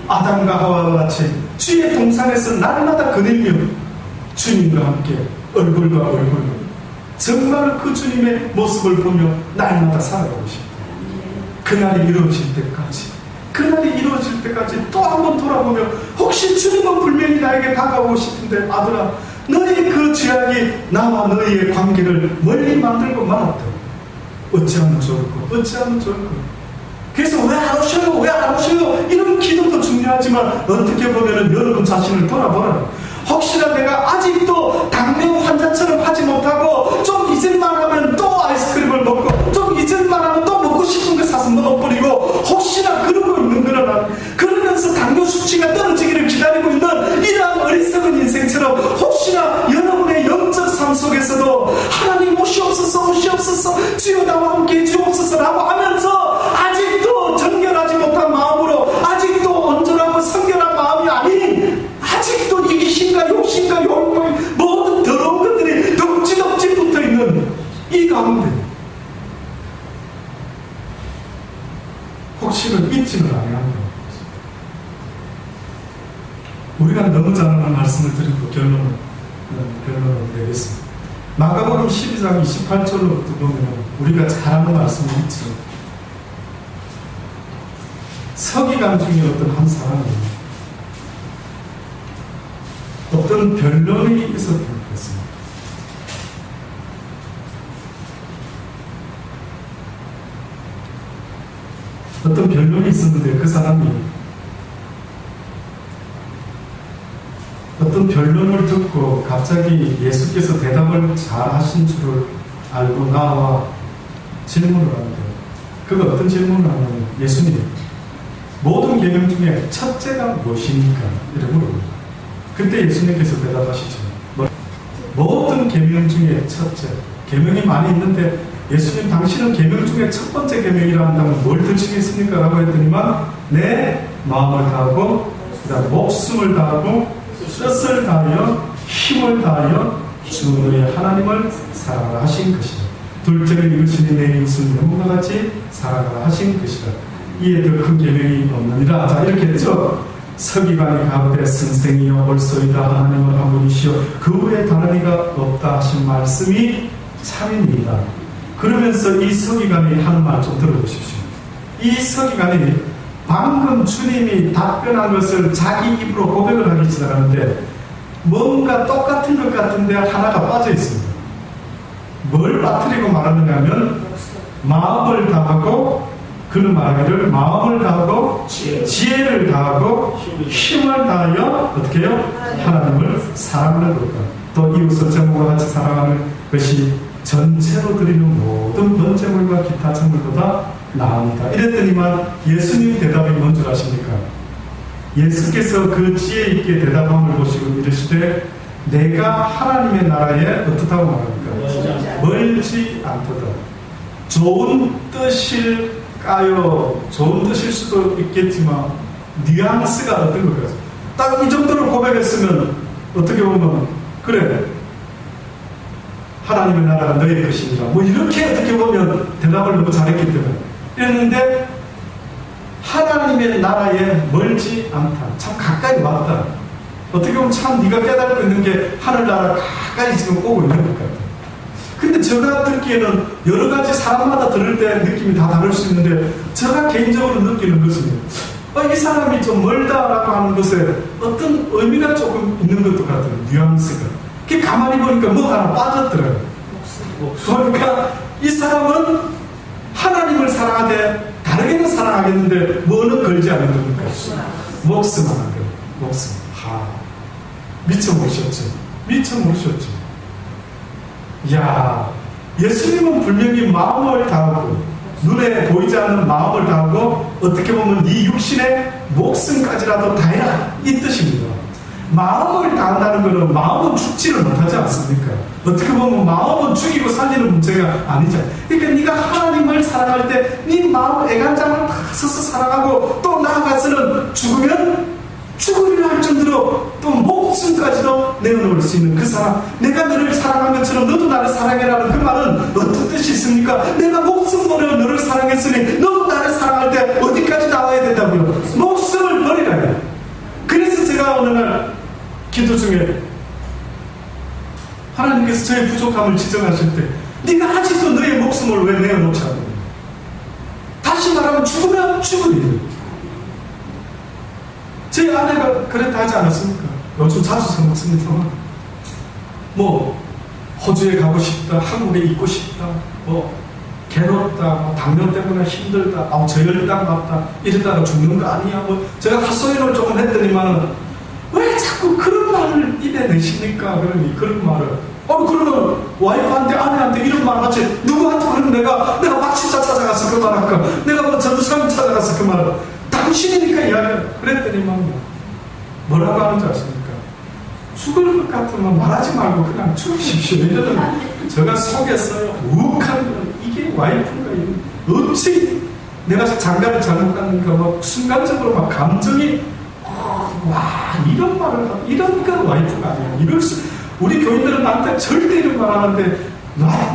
아담과 하와와 같이 주의 동산에서 날마다 거닐며 주님과 함께 얼굴과 얼굴로 정말 그 주님의 모습을 보며 날마다 살아가고 싶다. 그날이 이루어질 때까지, 그날이 이루어질 때까지 또 한 번 돌아보며 혹시 주님은 분명히 나에게 다가오고 싶은데 아들아, 너의 그 죄악이 나와 너희의 관계를 멀리 만들고 말았다. 어찌하면 좋을까? 어찌하면 좋을까? 그래서 왜 안 오셔요? 왜 안 오셔요? 이런 기도도 중요하지만 어떻게 보면 여러분 자신을 돌아보라. 혹시나 내가 아직도 당뇨 환자처럼 하지 못하고 좀 잊을만 하면 또 아이스크림을 먹고 좀 잊을만 하면 또 먹고 싶은 거 사서 먹어버리고 혹시나 그러고 있는 거라. 그러면서 당뇨 수치가 떨어지기를 기다리고 있는 이러한 어리석은 인생처럼 혹시나 여러분의 영적 삶 속에서도 하나님 오시옵소서 오시옵소서 주여 나와 함께 해주옵소서 라고 하면서 아직도 정결하지 못한 마음으로, 아직도 온전하고 성결한 마음이 아닌 아직도 이기심과 욕심과 욕망 모든 더러운 것들이 덕지덕지 붙어있는 이 가운데 혹시는 잊지는 않아야 합니다. 우리가 너무 잘 아는 말씀을 드리고 결론을 내겠습니다. 마가복음 12장 28절로 보면 우리가 잘 아는 말씀이 있죠. 서기관 중에 어떤 한 사람이 어떤 변론이 있었던 것입니다. 어떤 변론이 있었는데 그 사람이 어떤 변론을 듣고 갑자기 예수께서 대답을 잘 하신 줄을 알고 나와 질문을 하는데, 그가 어떤 질문을 하냐면, 예수님, 모든 계명 중에 첫째가 무엇입니까? 이렇게 물어봅니다. 그때 예수님께서 대답하시죠. 모든 계명 중에 첫째. 계명이 많이 있는데 예수님 당신은 계명 중에 첫 번째 계명이라 한다면 뭘 드시겠습니까? 라고 했더니만 내 마음을 다하고 그다음 목숨을 다하고 뜻을 다하여 힘을 다하여 주 너의 하나님을 사랑하라 하신 것이다. 둘째는 이것이니 내 이웃을 내 몸과 같이 사랑하라 하신 것이다. 이에 더 큰 계명이 없느니라. 자, 이렇게 했죠. 서기관이 가로되 선생이여 올소이다. 하나님은 한 분이시여 그 외에 다른 이가 없다 하신 말씀이 참입니다. 그러면서 이 서기관이 하는 말 좀 들어보십시오. 이 서기관이 방금 주님이 답변한 것을 자기 입으로 고백을 하기 시작하는데 뭔가 똑같은 것 같은데 하나가 빠져 있습니다. 뭘 빠뜨리고 말하느냐 하면 마음을 다하고, 그는 말하기를 마음을 다하고 지혜를 다하고 힘을 다하여 어떻게 해요? 하나님을 사랑하는 것과 또 이웃을 제물과 같이 사랑하는 것이 전체로 드리는 모든 번제물과 기타 제물보다 나옵니다. 이랬더니만 예수님 대답이 뭔 줄 아십니까? 예수께서 그 지혜 있게 대답함을 보시고 이르시되 내가 하나님의 나라에 어떻다고 말합니까? 멀지 않도다. 좋은 뜻일까요? 좋은 뜻일 수도 있겠지만 뉘앙스가 어떤 걸까요? 딱 이 정도로 고백했으면 어떻게 보면 그래 하나님의 나라가 너의 것이니라 뭐 이렇게 어떻게 보면 대답을 너무 잘했기 때문에 이랬는데 하나님의 나라에 멀지 않다. 참 가까이 왔다. 어떻게 보면 참 네가 깨닫고 있는 게 하늘나라 가까이 지금 오고 있는 것 같아. 근데 제가 듣기에는 여러 가지 사람마다 들을 때 느낌이 다 다를 수 있는데 제가 개인적으로 느끼는 것은 이 사람이 좀 멀다라고 하는 것에 어떤 의미가 조금 있는 것도 같아요. 뉘앙스가. 가만히 보니까 뭐 하나 빠졌더라고요. 그러니까 이 사람은 하나님을 사랑하되 다르게는 사랑하겠는데 뭐는 걸지 않는 겁니까? 목숨 하나 거예요. 목숨. 미처 모르셨죠? 미처 모르셨죠? 이야, 예수님은 분명히 마음을 다하고 눈에 보이지 않는 마음을 다하고 어떻게 보면 네 육신의 목숨까지라도 다해라 이 뜻입니다. 마음을 다한다는 것은 마음은 죽지를 못하지 않습니까? 어떻게 보면 마음은 죽이고 살리는 문제가 아니잖아. 그러니까 네가 하나님을 사랑할 때 네 마음 애간장을 다 써서 사랑하고 또 나아가서는 죽으면 죽으리라 할 정도로 또 목숨까지도 내어놓을 수 있는 그 사랑, 내가 너를 사랑한 것처럼 너도 나를 사랑해라는 그 말은 어떤 뜻이 있습니까? 내가 목숨 버려 너를 사랑했으니 너도 나를 사랑할 때 어디까지 나와야 된다고요? 목숨을 버리라. 그래서 제가 어느 날 기도 중에 하나님께서 저의 부족함을 지적하실 때 네가 아직도 너의 목숨을 왜 내어놓지 않느냐. 다시 말하면 죽으면 죽으리. 제 아내가 그랬다 하지 않았습니까? 요즘 자주 생각습니다만 뭐 호주에 가고 싶다, 한국에 있고 싶다, 뭐 괴롭다, 뭐 당뇨 때문에 힘들다, 저혈당 같다 이러다가 죽는 거 아니야. 뭐 제가 헛소리를 조금 했더니만은 왜 자꾸 그런 말을 입에 내십니까? 그러니 그런 말을 그러면 와이프한테 아내한테 이런 말 하지 누구한테 그러면 내가 박신자 찾아가서 그 말 할까? 내가 뭐 전도사님 찾아가서 그 말을 당신이니까 이야기를 그랬더니만 뭐라고 하는지 아십니까? 죽을 것 같으면 말하지 말고 그냥 죽으십시오. 이러면 제가 속에서 욱한 이게 와이프인가 어찌 내가 장가를 잘못 갔는가 막 순간적으로 막 감정이 와 이런 말을 하고 이러니까 와이프가 아니야. 이럴 수 우리 교인들은 나한테 절대 이런 말 하는데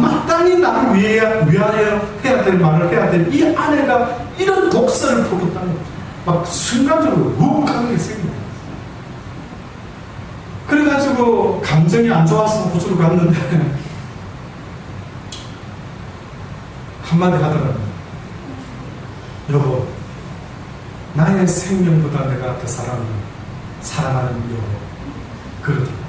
마땅히 나를 위하여 해야 될 말을 해야 될 이 아내가 이런 독설을 퍼붓다니 막 순간적으로 욱하는 게 생깁니다. 그래가지고 감정이 안 좋아서 호주로 갔는데 한마디 하더라고요. 여보, 나의 생명보다 내가 더 사랑하는 여보. 그러더라고요.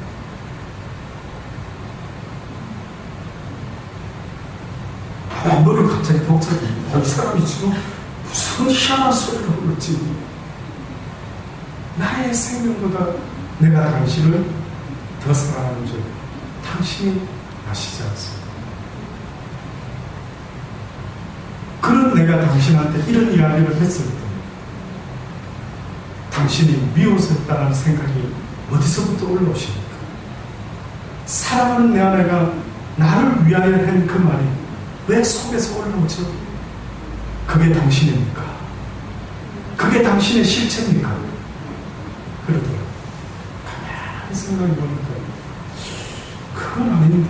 머리 갑자기 복잡해. 이 사람이 지금 무슨 희한한 소리를 흘렀지. 나의 생명보다 내가 당신을 더 사랑하는 줄 당신이 아시지 않습니까? 그런 내가 당신한테 이런 이야기를 했을 때 당신이 미워졌다는 생각이 어디서부터 올라오십니까? 사랑하는 내 아내가 나를 위하여 한 그 말이 왜 속에서 올라오죠? 그게 당신입니까? 그게 당신의 실체입니까? 그러더라고요. 가만히 생각해보니까 그건 아닌데.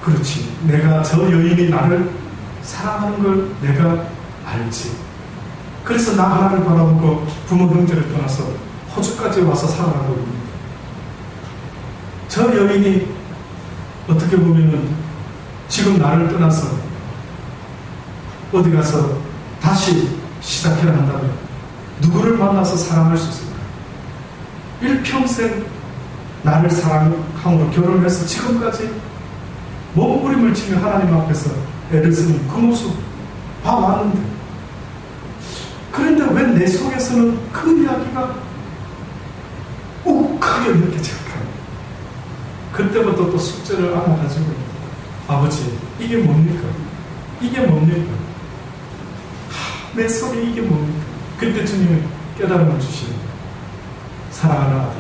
그렇지, 내가 저 여인이 나를 사랑하는 걸 내가 알지. 그래서 나 하나를 바라보고 부모 형제를 떠나서 호주까지 와서 살아가고 있습니다. 저 여인이 어떻게 보면은 지금 나를 떠나서 어디 가서 다시 시작해야 한다면 누구를 만나서 사랑할 수 있을까? 일평생 나를 사랑함으로 결혼해서 지금까지 몸부림을 치며 하나님 앞에서 애를 쓰는 그 모습 봐왔는데, 그런데 왜 내 속에서는 그 이야기가 욱하게 느껴질까? 그때부터 또 숙제를 안아가지고, 아버지, 이게 뭡니까? 이게 뭡니까? 내 속에 이게 뭡니까? 그때 주님이 깨달음을 주시는 거예요. 사랑하는 아들,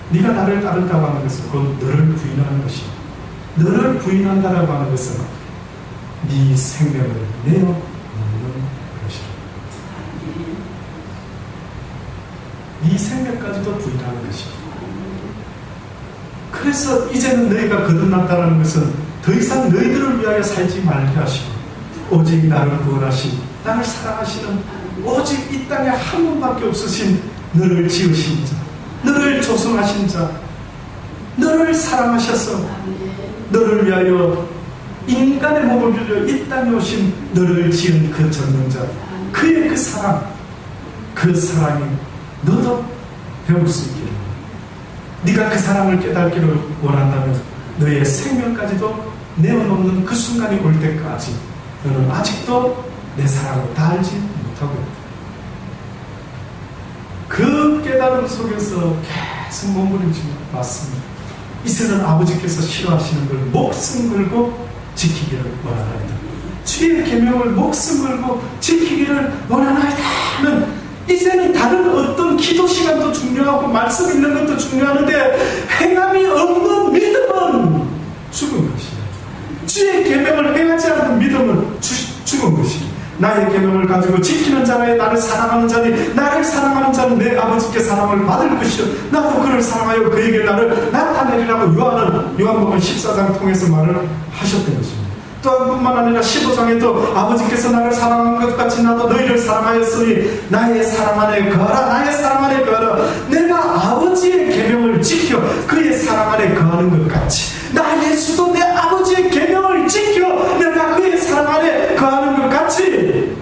네가 나를 따른다고 하는 것은 곧 너를 부인하는 것이야. 너를 부인한다라고 하는 것은 네 생명을 내어놓는 것이야. 네 생명까지도 부인하는 것이야. 그래서 이제는 너희가 거듭났다는 것은 더 이상 너희들을 위하여 살지 말게 하시고 오직 나를 구원하신, 나를 사랑하시는 오직 이 땅에 한 분밖에 없으신 너를 지으신 자, 너를 조성하신 자, 너를 사랑하셔서 너를 위하여 인간의 몸을 빌려 이 땅에 오신 너를 지은 그 전능자, 그의 그 사랑, 그 사랑이 너도 배울 수 있기를, 네가 그 사랑을 깨닫기를 원한다면 너의 생명까지도 내어놓는 그 순간이 올 때까지 너는 아직도 내 사랑을 다 알지 못하고 있다. 그 깨달음 속에서 계속 몸부림치며 맞습니다. 이제는 아버지께서 싫어하시는 걸 목숨 걸고 지키기를 원하나이다. 주의 계명을 목숨 걸고 지키기를 원하나이다 하면 이제는 다른 어떤 기도 시간도 중요하고 말씀 읽는 것도 중요하는데 행함이 없는 믿음은 죽은 것이다. 주의 계명을 행하지 않는 믿음은 죽은 것이다. 나의 계명을 가지고 지키는 자라에 나를 사랑하는 자니 나를 사랑하는 자는 내 아버지께 사랑을 받을 것이요 나도 그를 사랑하여 그에게 나를 나타내리라고 요한복음 14장 통해서 말을 하셨던 것입니다. 또한 뿐만 아니라 15장에도 아버지께서 나를 사랑한 것 같이 나도 너희를 사랑하였으니 나의 사랑 안에 거하라, 나의 사랑 안에 거하라. 내가 아버지의 계명을 지켜 그의 사랑 안에 거하는 것 같이 나 예수도 내 아버지의 계명을 지켜 내가 그의 사랑 안에 거하는 것 같이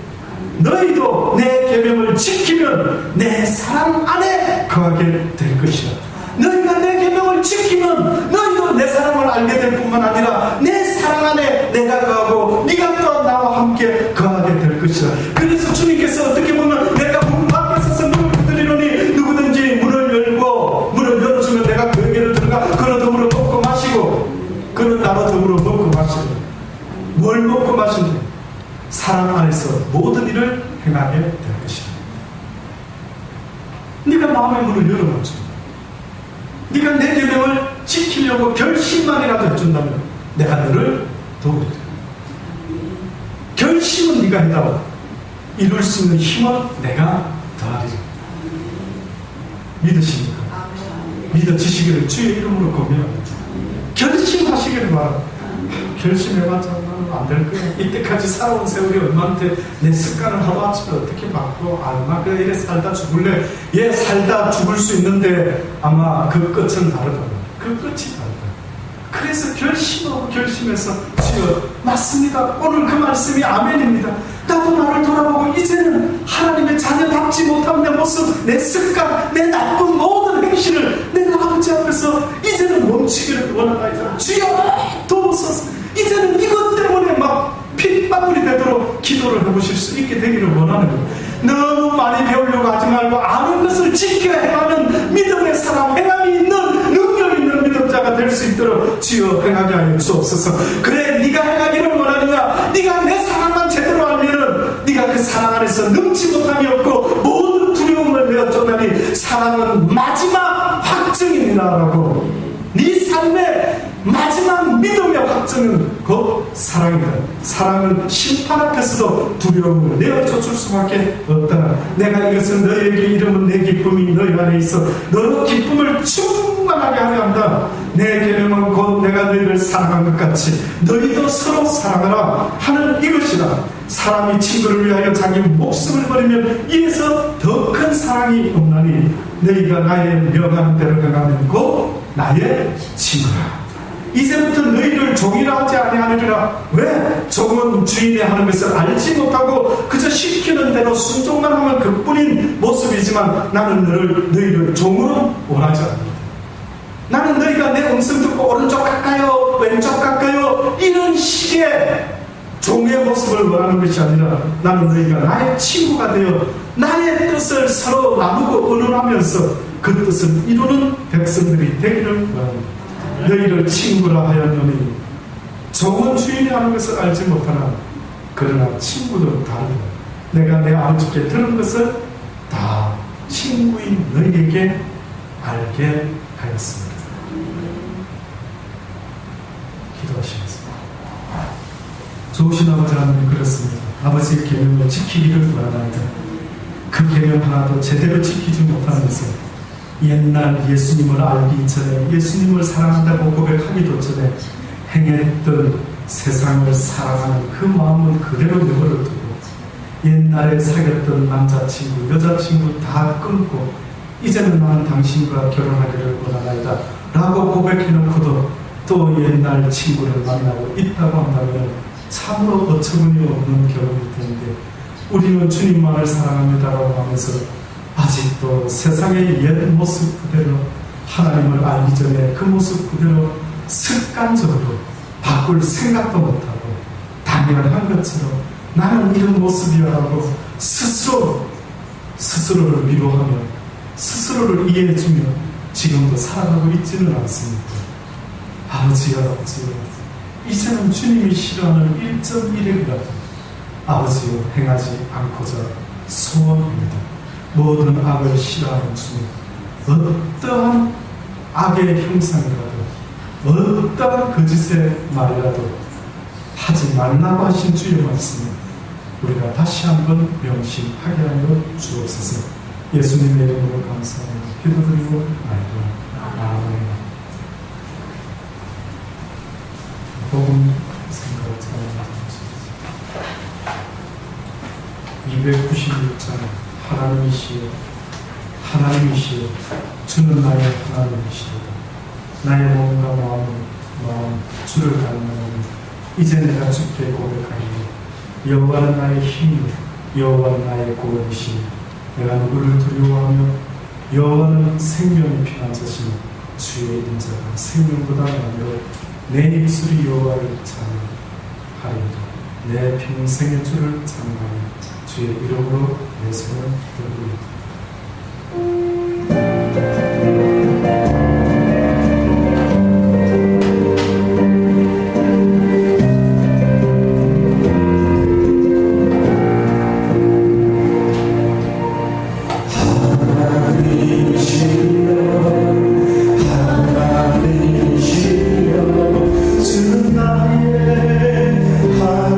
너희도 내 계명을 지키면 내 사랑 안에 거하게 될 것이다. 너희가 내 계명을 지키면 너희도 내 사랑을 알게 될 뿐만 아니라 내 사랑 안에 내가 거하고 네가 또 나와 함께 거하게 될 것이다. 그래서 주님께서 어떻게 보면 내가 문 밖에 서서 문을 두드리노니 누구든지 문을 열어주면 내가 그에게로 들어가 그로 더불어 먹고 마시고 그는 나로 더불어 먹고 마시고. 뭘 먹고 마신다? 사랑 안에서 모든 일을 행하게 될 것이다. 네가 마음의 문을 열어놓죠. 네가 내 계명을 지키려고 결심만이라도 해준다면 내가 너를 도우리라. 결심은 네가 했다고 이룰 수 있는 힘은 내가 더하리라. 믿으십니까? 믿어지시기를 주의 이름으로 고백합니다. 결심하시기를 바랍니다. 결심해봤자 나는 안 될 거야. 이때까지 살아온 세월이 얼마인데 내 습관을 하루아침에 어떻게 바꿔? 아마 그래 이래 살다 죽을래? 얘 살다 죽을 수 있는데 아마 그 끝은 다르다. 그 끝이 다르다. 그래서 결심하고 결심해서 주여 맞습니다. 오늘 그 말씀이 아멘입니다. 나도 나를 돌아보고 이제는 하나님의 자녀답지 못한 내 모습, 내 습관, 내 나쁜 모든 행실을 내가 아버지 앞에서 이제는 멈추기를 원하나이다. 주여 도우소서. 이제는 이것 때문에 막 핏방울이 되도록 기도를 해보실 수 있게 되기를 원하는 거예요. 너무 많이 배우려고 하지 말고 아는 것을 지켜야 하는 믿음 주여 행하게 하여 주옵소서. 그래 네가 행하기를 원하느냐? 네가 내 사랑만 제대로 알면은 네가 그 사랑 안에서 능치 못함이 없고 모든 두려움을 내어 쫓나니 사랑은 마지막 확증입니다 라고. 네 삶의 마지막 믿음의 확증은 그 사랑이다. 사랑은 심판 앞에서도 두려움을 내어 쫓을 수밖에 없다. 내가 이것은 너희에게 이름은 내 기쁨이 너희 안에 있어 너로 기쁨을 충만하게 하려 한다. 내 계명은 곧 내가 너희를 사랑한 것 같이 너희도 서로 사랑하라 하는 이것이다. 사람이 친구를 위하여 자기 목숨을 버리면 이에서 더 큰 사랑이 없나니 너희가 나의 명하는 대로 행하면 곧 나의 친구라. 이제부터 너희를 종이라 하지 아니하느니라. 왜? 종은 주인이 하는 것을 알지 못하고 그저 시키는 대로 순종만 하면 그뿐인 모습이지만 나는 너희를 종으로 원하지 않는다. 나는 너희가 내 음성 듣고 오른쪽 갈까요? 왼쪽 갈까요? 이런 식의 종의 모습을 원하는 것이 아니라 나는 너희가 나의 친구가 되어 나의 뜻을 서로 나누고 의논하면서 그 뜻을 이루는 백성들이 되기를 원합니다. 너희를 친구라 하였노니 종은 주인이 하는 것을 알지 못하나 그러나 친구도 다르다. 내가 내 아버지께 들은 것을 다 친구인 너희에게 알게 하였습니다. 기도하시겠습니다. 좋으신 아버지 하나님, 그렇습니다. 아버지의 계명을 지키기를 원하나이다. 그 계명 하나도 제대로 지키지 못하면서 옛날 예수님을 알기 전에 예수님을 사랑한다고 고백하기도 전에 행했던 세상을 사랑하는 그 마음은 그대로 내버려 두고 옛날에 사귀었던 남자친구, 여자친구 다 끊고 이제는 나는 당신과 결혼하기를 원하나이다 라고 고백해놓고도 또 옛날 친구를 만나고 있다고 한다면 참으로 어처구니 없는 결혼일 텐데 우리는 주님만을 사랑합니다라고 하면서 아직도 세상의 옛 모습 그대로 하나님을 알기 전에 그 모습 그대로 습관적으로 바꿀 생각도 못하고 당연한 것처럼 나는 이런 모습이야라고 스스로를 위로하며 스스로를 이해해주며 지금도 살아가고 있지는 않습니다. 아버지여, 이제는 주님이 싫어하는 1.1일이라도 아버지여 행하지 않고자 소원합니다. 모든 악을 싫어하는 주님, 어떠한 악의 형상이라도 어떠한 거짓의 말이라도 하지 말라고 하신 주의 말씀을 우리가 다시 한번 명심하게 하여 주옵소서. 예수님의 이름으로 감사하며 기도드리고 나이다. 아멘. 복음 생각을 잘하십시오. 296장 하나님이시여 주는 나의 하나님이시로다. 나의 몸과 마음 주를 닮아오니 이제 내가 주께 고백하니 여호와는 나의 힘이요 여호와는 나의 구원이시니 내가 누구를 두려워하며 여호와는 생명이 피한 자시니 주의 인자가 생명보다 나으로 내 입술이 여호와를 찬양하리이다. 내 평생의 주를 찬양하며 주의 이름으로 내 손을 들고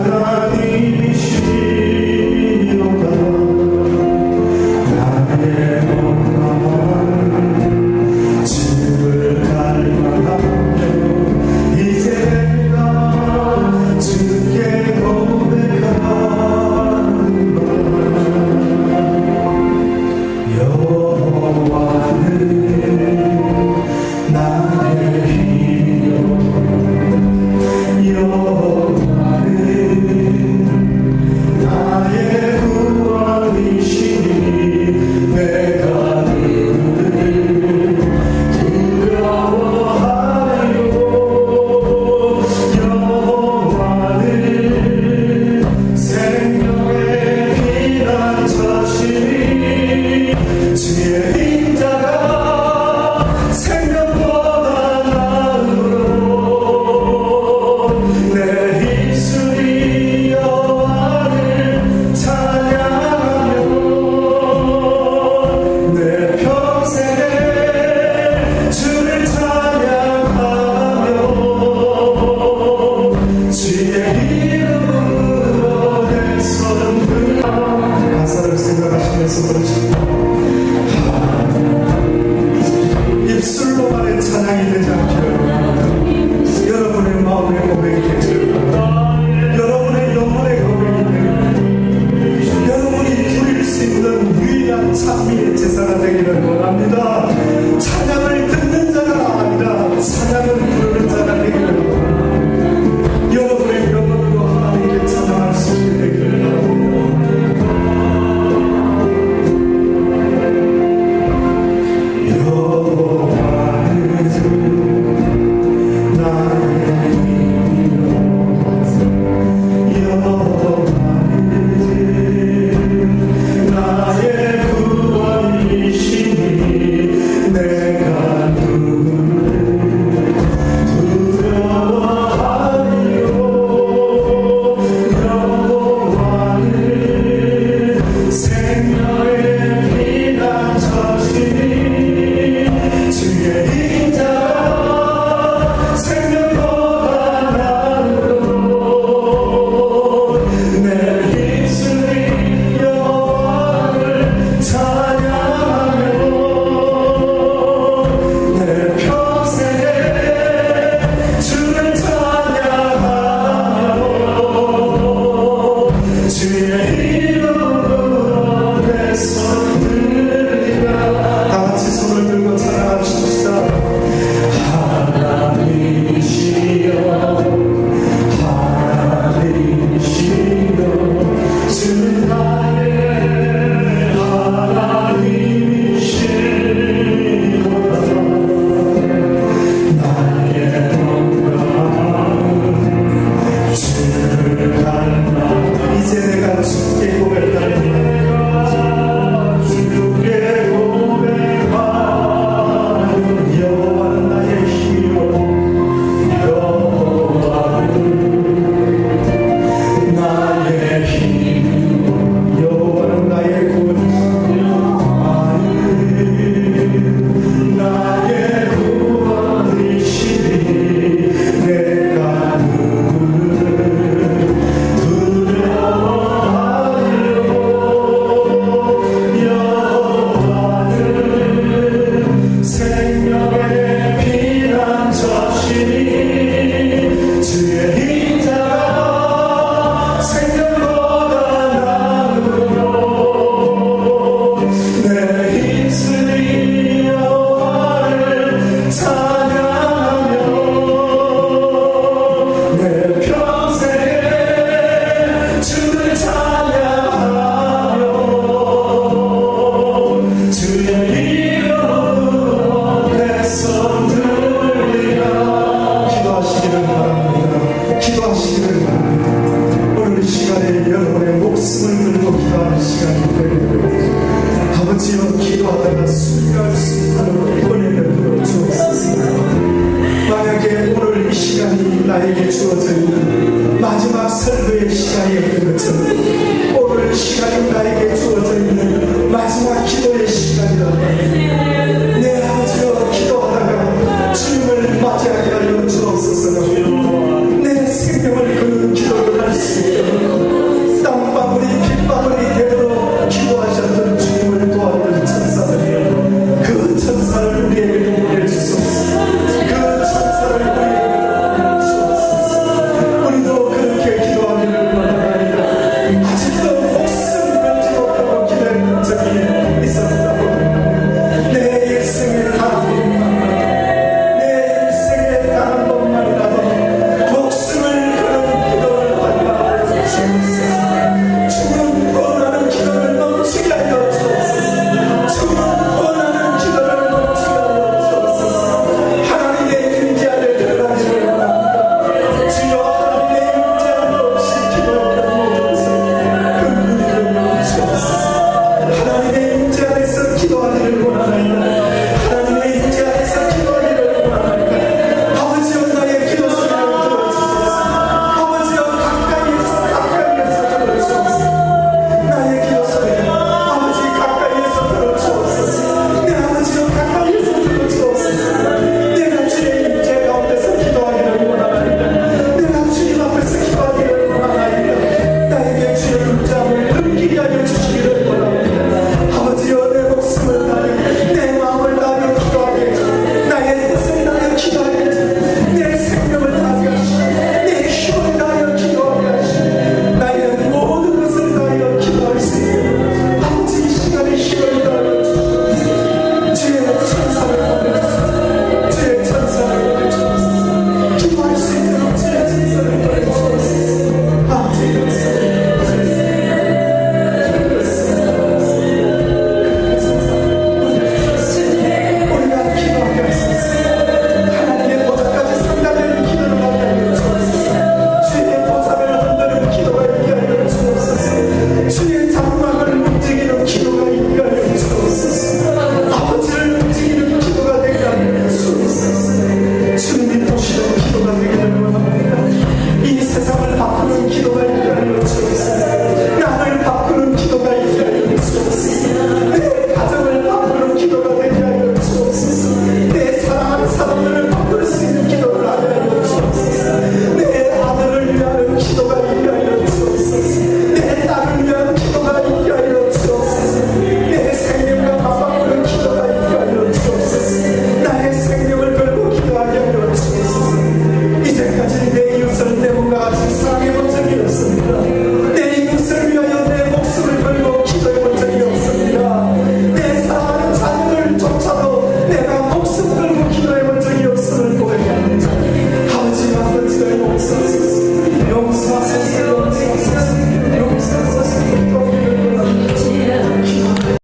하나님이시여 세우시고 입술로만의 찬양이 되지 않기를 여러분의 마음의 고백이 되기를 여러분의 영혼의 고백이 되기를 여러분이 드릴 수 있는 유일한 찬미의 제사가 되기를 원합니다. 찬양을 듣는 자가 아니라 찬양을 부르는 자가 되기를 원합니다. 여러분의 영혼으로 하나님께 찬양할 수 있게 되기를 바랍니다. 나에게 주어져 있는 마지막 설교의 시간이었던 것처럼 오늘 시간이 나에게 주어져 있는 마지막 기도의 시간이라고